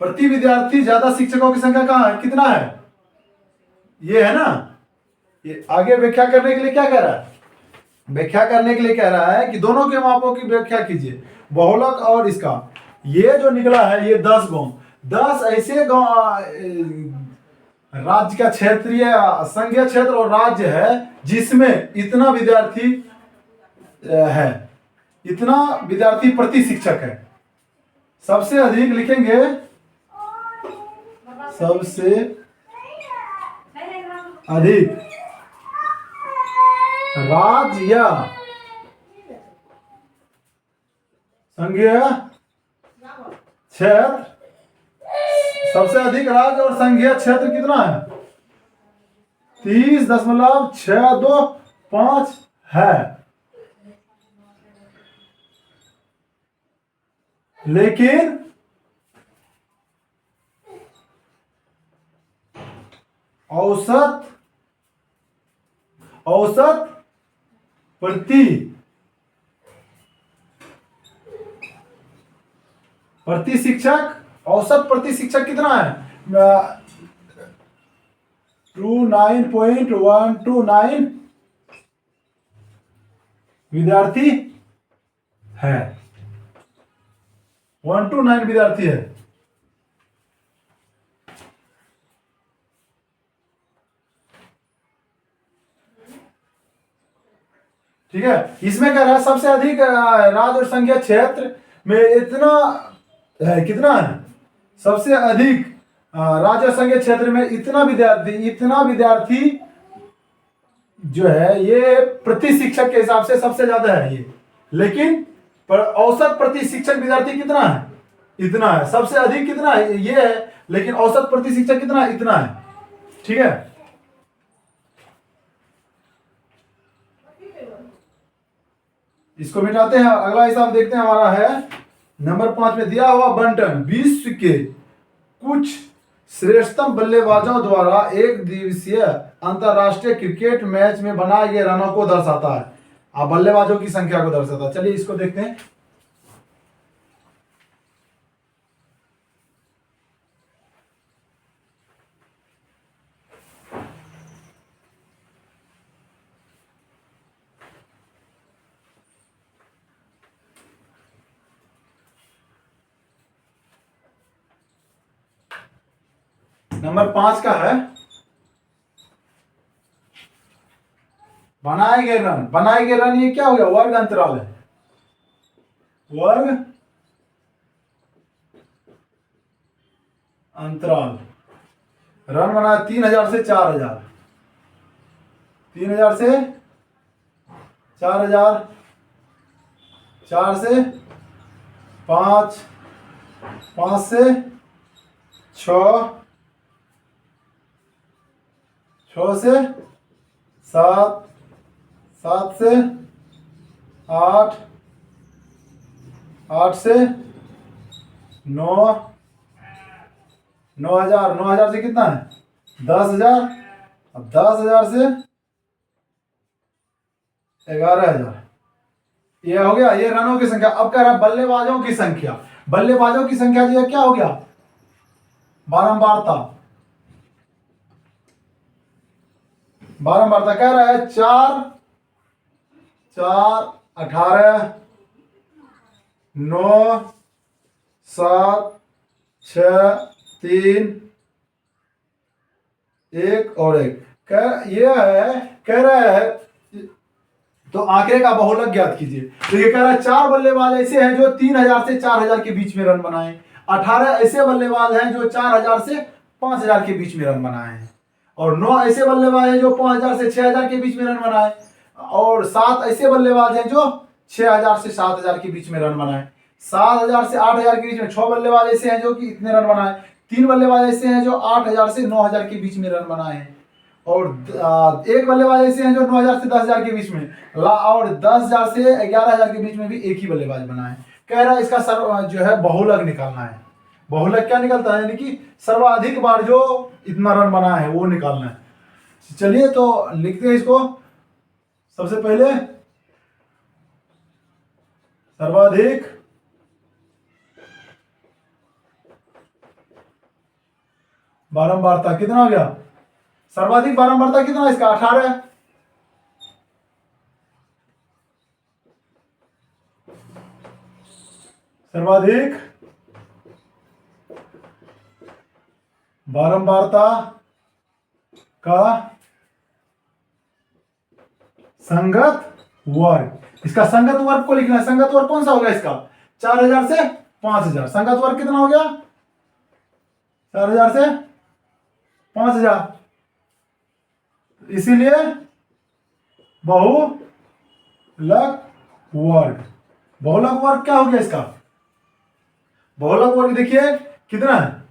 प्रति विद्यार्थी ज्यादा शिक्षकों की संख्या कहां है, कितना है, ये है ना। ये आगे व्याख्या करने के लिए क्या कह रहा है, व्याख्या करने के लिए कह रहा है कि दोनों के मापों की व्याख्या कीजिए, बहुलक और इसका। ये जो निकला है ये 10 गांव, 10 ऐसे गांव राज्य का क्षेत्रीय संघीय क्षेत्र और राज्य है जिसमें इतना विद्यार्थी है, इतना विद्यार्थी प्रति शिक्षक है। सबसे अधिक लिखेंगे, सबसे अधिक राज्य या संघीय क्षेत्र, सबसे अधिक राज्य और संघीय क्षेत्र कितना है 30.625 है। लेकिन औसत प्रति शिक्षक, औसत प्रति शिक्षक कितना है 29.129 विद्यार्थी है, 129 विद्यार्थी है। ठीक है, इसमें कह रहा है सबसे अधिक राज्य और संघीय क्षेत्र में इतना है, कितना है सबसे अधिक राज्य और संघीय क्षेत्र में इतना विद्यार्थी जो है ये प्रति शिक्षक के हिसाब से सबसे ज्यादा है ये। लेकिन औसत प्रति शिक्षक विद्यार्थी कितना है, इतना है। सबसे अधिक कितना है ये है, लेकिन औसत प्रति शिक्षक कितना है, इतना है। ठीक है, इसको मिटाते हैं। अगला हिसाब देखते हैं, हमारा है नंबर 5 में दिया हुआ बंटन विश्व के कुछ श्रेष्ठतम बल्लेबाजों द्वारा एक दिवसीय अंतरराष्ट्रीय क्रिकेट मैच में बनाए गए रनों को दर्शाता है, बल्लेबाजों की संख्या को दर्शाता है। चलिए इसको देखते हैं। नंबर 5 का है बनाए गए रन। बनाए गए रन ये क्या हो गया, वर्ग अंतराल है, वर्ग अंतराल। रन बना 3000 से 4000, 3000 से 4000, 4 से 5, 5 से 6, 6 से 7, 7 से 8, 8 से 9, 9000, 9000 से कितना है 10,000, अब 10,000 से 11,000। ये हो गया ये रनों की संख्या। अब कह रहा है बल्लेबाजों की संख्या। बल्लेबाजों की संख्या जो है क्या हो गया, बारंबारता। बारंबारता कह रहा है 4, 4, 18, 9, 7, 6, 3, 1 और 1 कह रहा है तो आंकड़े का बहुलक ज्ञात कीजिए। तो ये कह रहा है 4 बल्लेबाज ऐसे हैं जो 3000 से 4000 के बीच में रन बनाए, 18 ऐसे बल्लेबाज हैं जो 4000 से 5000 के बीच में रन बनाए हैं, और 9 ऐसे बल्लेबाज हैं जो 5000 से 6000 के बीच में रन बनाए। और 7 ऐसे बल्लेबाज हैं जो 6000 से 7000 के बीच में रन बनाए। 7000 से 8000 के बीच में 6 बल्लेबाज ऐसे हैं जो कि इतने रन बनाए। 3 बल्लेबाज ऐसे हैं जो 8000 से 9000 के बीच में रन बनाए हैं। और एक बल्लेबाज ऐसे हैं जो 9000 से 10000 के बीच में, और 10000 से 11000 के बीच में भी एक ही बल्लेबाज बना है। कह रहा है इसका जो है बहुलक निकालना है। बहुलक क्या निकलता है, यानी कि सर्वाधिक बार जो इतना रन बना है वो निकालना है। चलिए तो लिखते हैं इसको। सबसे पहले सर्वाधिक बारंबारता कितना हो गया, सर्वाधिक बारंबारता कितना है इसका 18। सर्वाधिक बारंबारता का संगत वर्ग, इसका संगत वर्ग को लिखना है। संगत वर्ग कौन सा होगा इसका, 4000 से 5000। संगत वर्ग कितना हो गया, 4000 से 5000। इसीलिए बहुलक वर्ग। बहुलक वर्ग क्या हो गया इसका, बहुलक वर्ग देखिए कितना है,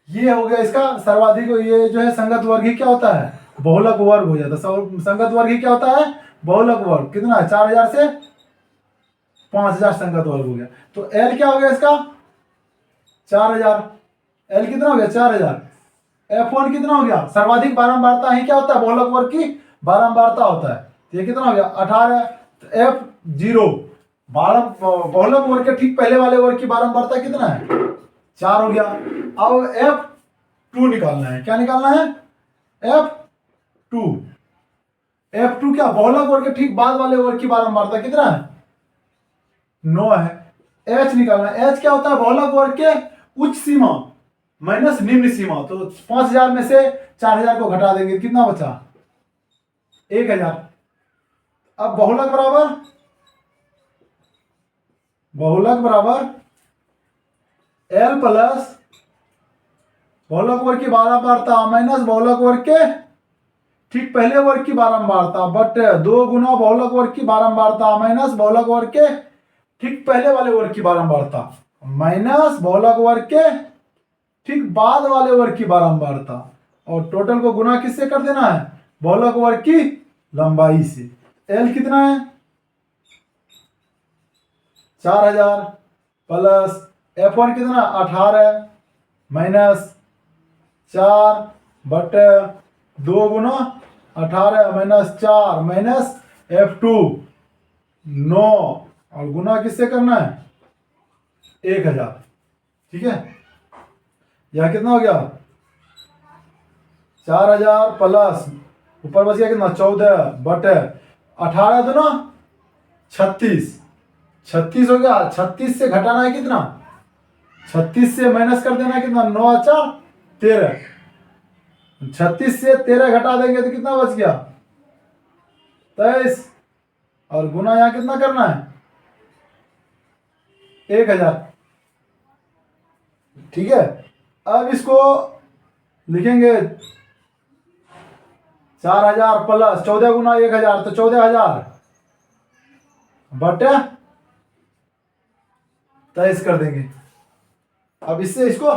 ये हो गया इसका सर्वाधिक। ये जो है संगत वर्ग ही क्या होता है, बहुलक वर्ग हो जाता है। संगत वर्ग ही क्या होता है, बहुलक वर्ग। कितना है, 4000 से 5000 संगत वर्ग हो गया। तो एल क्या हो गया इसका 4000। एल कितना हो गया 4000। F1 कितना हो गया, सर्वाधिक बारंबारता ही क्या होता है, बहुलक वर्ग की बारंबारता होता है। तो ये कितना हो गया 18। तो F0 बहुलक वर्ग के ठीक पहले वाले वर्ग की बारंबारता कितना है, 4 हो गया। अब F2 निकालना है। क्या निकालना है, F2। F2 क्या, बहुलक वर्ग के ठीक बाद वाले वर्ग की बारंबारता कितना है, 9 है। H निकालना है। H क्या होता है, बहुलक वर्ग के उच्च सीमा माइनस निम्न सीमा। तो 5000 में से 4000 को घटा देंगे, कितना बचा 1000। अब बहुलक बराबर L प्लस बहुलक वर्ग की बारंबारता माइनस बहुलक वर्ग के ठीक पहले वर्ग की बारंबारता बट 2 गुना बहुलक वर्ग की बारंबारता माइनस बहुलक वर्ग के ठीक पहले वाले वर्ग की बारंबारता माइनस बहुलक वर्ग के ठीक बाद वाले वर्ग की बारंबारता। और टोटल को गुना किससे कर देना है, बहुलक वर्ग की लंबाई से। L कितना है 4000 प्लस F1 कितना 18 माइनस 4 बटे 2 गुना 18 माइनस 4 माइनस F2 9 और गुना किससे करना है 1000। ठीक है, यह कितना हो गया 4000 प्लस ऊपर बच गया कितना 14 बटे 18 दूना 36 हो गया। 36 से घटाना है कितना, 36 से माइनस कर देना है कितना 9 4 13। 36 से 13 घटा देंगे तो कितना बच गया 23 और गुना यहां कितना करना है 1000। ठीक है, अब इसको लिखेंगे 4000 प्लस 14 गुना 1000 तो 14000 बटे 23 कर देंगे। अब इससे इसको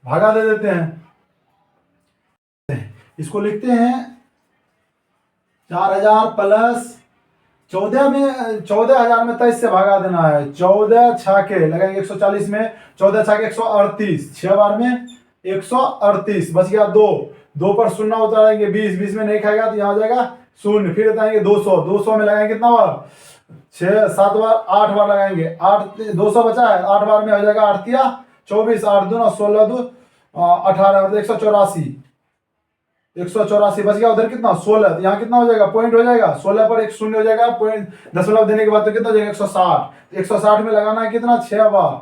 भागा दे देते हैं। इसको लिखते हैं 4000 प्लस 14 में 14000 में 23 से भागा देना है। 14 छाके लगाएंगे 140 में, 14 छाके 138, 6 बार में 138 बच गया 2 पर शून्य उतारेंगे 20 में नहीं खाएगा तो यहाँ हो जाएगा 0। फिर बताएंगे 200 में लगाएंगे कितना बार 6 7 बार 8 बार लगाएंगे 8 200 बचा है 8 बार में हो जाएगा 8 तिया 24 8 दूना 16 2 18 मतलब 184 बच गया। उधर कितना 16, यहाँ कितना हो जाएगा पॉइंट हो जाएगा 16 पर एक शून्य हो जाएगा, पॉइंट दशमलव देने के बाद तो कितना हो जाएगा 160। 160 में लगाना है कितना 6 बार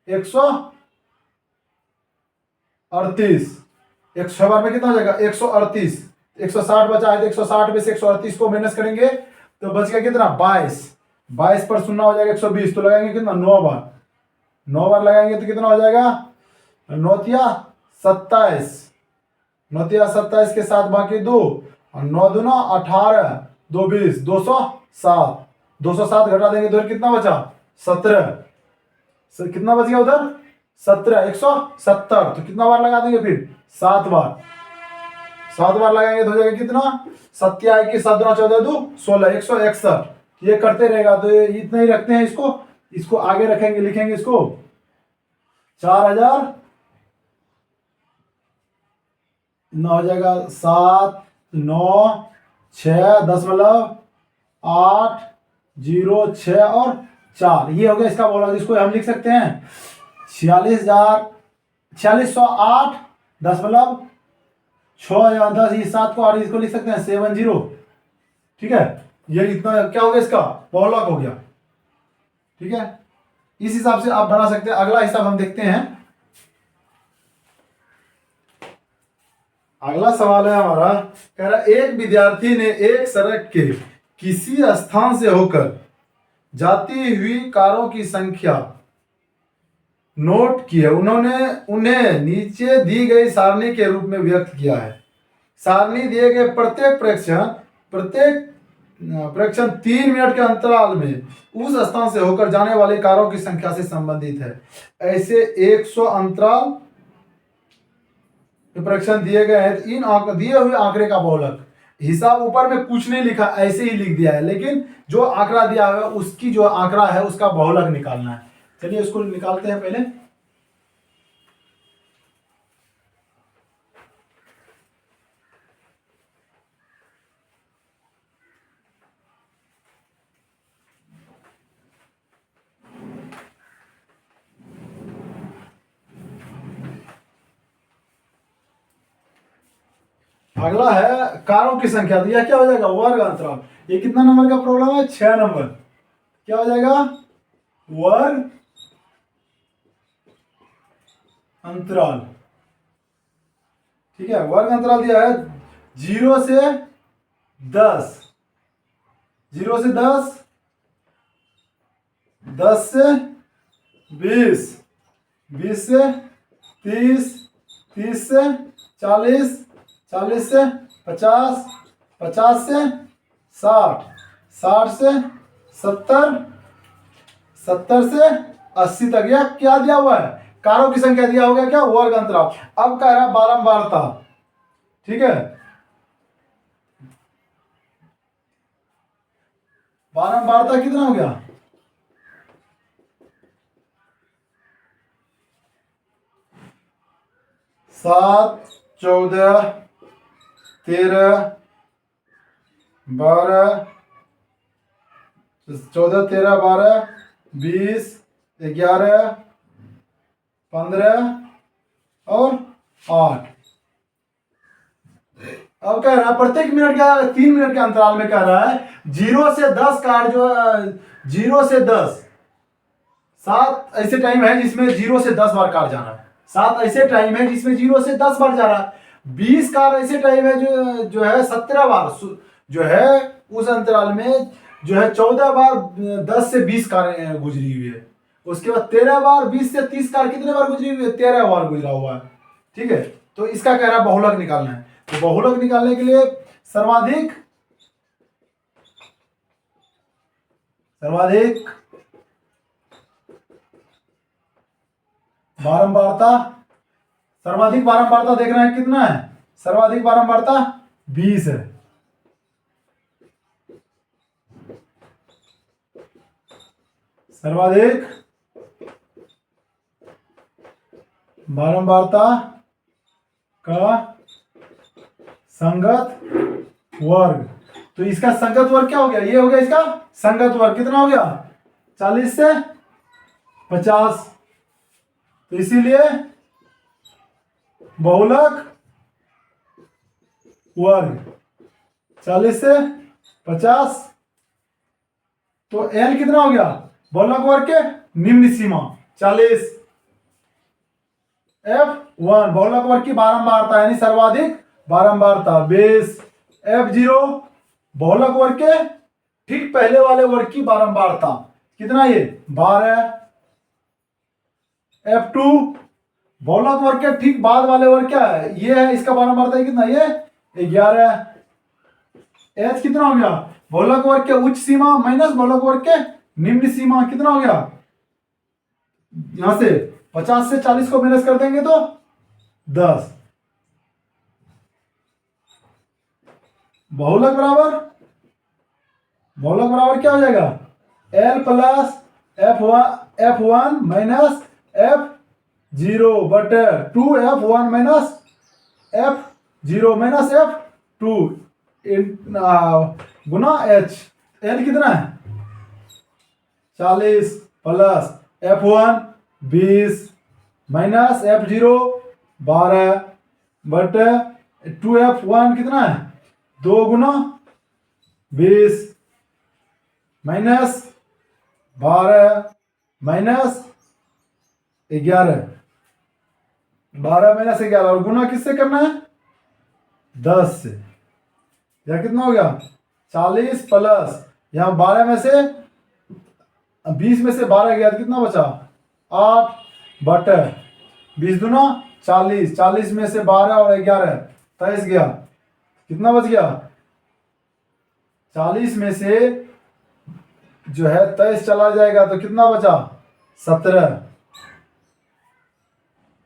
138। 106 बार में कितना हो जाएगा 138। 160 बचा है तो 160 में से 138 को माइनस करेंगे तो बच गया कितना 22 पर शून्य हो जाएगा 120। तो लगाएंगे कितना 9 बार लगाएंगे तो कितना हो जाएगा 9 तिया 27 के साथ बाकी 2 और 9 दूना 18 दो 20, 207, 207 घटा देंगे तो कितना बचा 17, कितना बच गया उधर 17, 170, तो कितना बार लगा देंगे फिर 7 बार, 7 बार लगाएंगे तो हो जाएगा कितना 27 की 7 14 2 16, 161, ये करते रहेगा तो ये इतना ही रखते हैं इसको, इसको आगे रखेंगे, लिखेंगे इसको 4000, ना हो जाएगा 7 9 6 10,8 0 6 और 4, ये हो गया इसका बोला, इसको हम लिख सकते हैं 46,8 दशमलव 6 10 इस 7 को, और इसको लिख सकते हैं 70, ठीक है। ये इतना क्या हो गया इसका बहुलक हो गया, ठीक है। इस हिसाब से आप बना सकते हैं। अगला हिसाब हम देखते हैं। अगला सवाल है हमारा, कह रहा एक विद्यार्थी ने एक सड़क के किसी स्थान से होकर जाती हुई कारों की संख्या नोट की है। उन्होंने उन्हें नीचे दी गई सारणी के रूप में व्यक्त किया है। सारणी दिए गए प्रत्येक प्रेक्षण 3 मिनट के अंतराल में उस स्थान से होकर जाने वाले कारों की संख्या से संबंधित है। ऐसे 100 अंतराल प्रेक्षण दिए गए हैं। इन दिए हुए आंकड़े का बहुलक, हिसाब ऊपर में कुछ नहीं लिखा, ऐसे ही लिख दिया है, लेकिन जो आंकड़ा दिया हुआ है उसकी जो आंकड़ा है उसका बहुलक निकालना है। चलिए उसको निकालते हैं पहले। अगला है कारों की संख्या, तो यह क्या हो जाएगा वर्ग अंतराल। ये कितना नंबर का प्रॉब्लम है 6 नंबर, क्या हो जाएगा वर्ग अंतराल, ठीक है। वर्ग अंतराल दिया है 0 से 10, 0 से 10, 10 से 20, 20 से 30, 30 से 40, 40 से 50, 50 से 60, 60 से 70, 70 से 80 तक। यह क्या दिया हुआ है कारों की संख्या दिया होगा क्या वर्ग अंतराल। अब कह रहा है बारंबारता, ठीक है। बारंबारता कितना हो गया 7 14 13 12 14 13 12 20 11 15 और 8। अब कह रहा है प्रत्येक मिनट का 3 मिनट के अंतराल में कह रहा है 0 से 10 कार जो 0 से 10 7 ऐसे टाइम है जिसमें 0 से 10 बार कार जाना है। 7 ऐसे टाइम है जिसमें 0 से 10 बार जा रहा है। 20 कार ऐसे टाइम है जो है 17 बार जो है उस अंतराल में जो है 14 बार 10 से 20 कार गुजरी हुई है। उसके बाद 13 बार 20 से 30 कार कितने बार गुजरी हुई है 13 बार गुजरा हुआ है, ठीक है। तो इसका कह रहा है बहुलक निकालना है। तो बहुलक निकालने के लिए सर्वाधिक बारंबारता, सर्वाधिक बारंबारता देखना है कितना है, सर्वाधिक बारंबारता 20 है। सर्वाधिक बारंबारता का संगत वर्ग, तो इसका संगत वर्ग क्या हो गया, ये हो गया इसका संगत वर्ग। कितना हो गया 40 से 50, तो इसीलिए बहुलक वर्ग 40 से 50। तो n कितना हो गया बहुलक वर्ग के निम्न सीमा 40। F1 बहुलक वर्ग की बारंबारता यानी सर्वाधिक बारंबारता 20। F0 बहुलक वर्ग के ठीक पहले वाले वर्ग की बारंबारता कितना ये 12। F2 बहुलक वर्ग के ठीक बाद वाले वर्ग क्या है ये है, इसका बारंबारता कितना ये 11। H कितना हो गया बहुलक वर्ग के उच्च सीमा माइनस बहुलक वर्ग के निम्न सीमा, कितना हो गया? यहां से 50 से 40 को माइनस कर देंगे तो 10। बहुलक बराबर क्या हो जाएगा? L plus F1 minus F0 बटे 2F1 minus F0 minus F2 गुना H। L कितना है? 40 प्लस F1 20 माइनस F0 12 बटे 2F1 कितना है? 2 गुना 20 माइनस 12 माइनस 11, 12 माइनस 11 और गुना किससे करना है? 10 से। यह कितना हो गया? 40 प्लस यहाँ 12 में से 20 में से 12 गया तो कितना बचा? 8 बटे 20 दूना 40, 40 में से 12 और 11 23 गया, कितना बच गया? 40 में से जो है 23 चला जाएगा तो कितना बचा? 17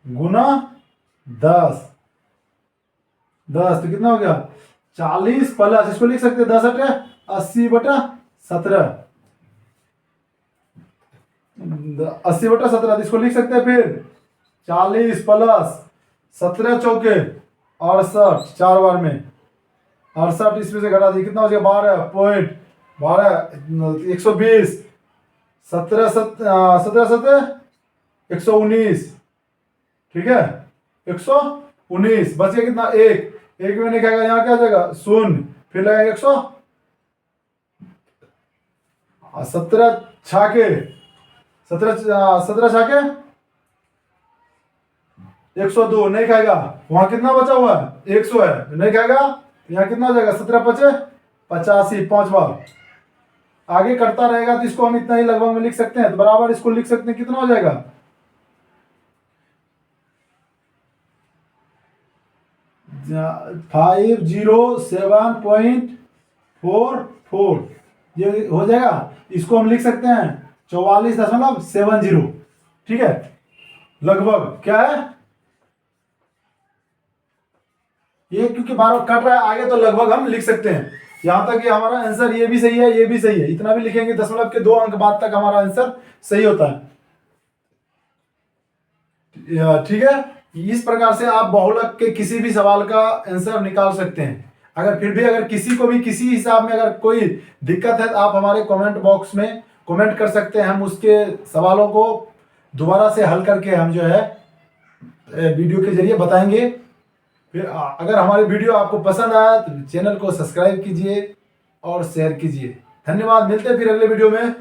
गुना 10 तो कितना हो गया? 40 प्लस, इसको लिख सकते हैं 10 अटे 80 बटा 17, 80 बटा 17, इसको लिख सकते हैं फिर 40 प्लस 17 चौके 68, 4 बार में 68, इसमें से घटा दी, कितना हो गया? 12.12 120, 17 17 119, ठीक है 119 बच गया कितना? एक में नहीं खाएगा, यहाँ क्या हो जाएगा? 0, फिर लगेगा 100 17 छाके 17 छाके 102 नहीं खाएगा, वहां कितना बचा हुआ है? 100 है, नहीं खाएगा, यहाँ कितना हो जाएगा? 17 पचे 85, 5 बार आगे करता रहेगा तो इसको हम इतना ही लगभग में लिख सकते हैं, तो बराबर इसको लिख सकते हैं, कितना हो जाएगा? 507.44, ये हो जाएगा। इसको हम लिख सकते हैं 44.70, ठीक है, लगभग क्या है ये, क्योंकि बार बार कट रहा है आगे तो लगभग हम लिख सकते हैं। यहां तक कि हमारा आंसर ये भी सही है, ये भी सही है, इतना भी लिखेंगे दशमलव के 2 अंक बाद तक हमारा आंसर सही होता है, ठीक है। इस प्रकार से आप बहुलक के किसी भी सवाल का आंसर निकाल सकते हैं। अगर फिर भी अगर किसी को भी किसी हिसाब में अगर कोई दिक्कत है तो आप हमारे कमेंट बॉक्स में कमेंट कर सकते हैं, हम उसके सवालों को दोबारा से हल करके हम जो है वीडियो के जरिए बताएंगे। फिर अगर हमारी वीडियो आपको पसंद आया तो चैनल को सब्सक्राइब कीजिए और शेयर कीजिए। धन्यवाद, मिलते हैं फिर अगले वीडियो में।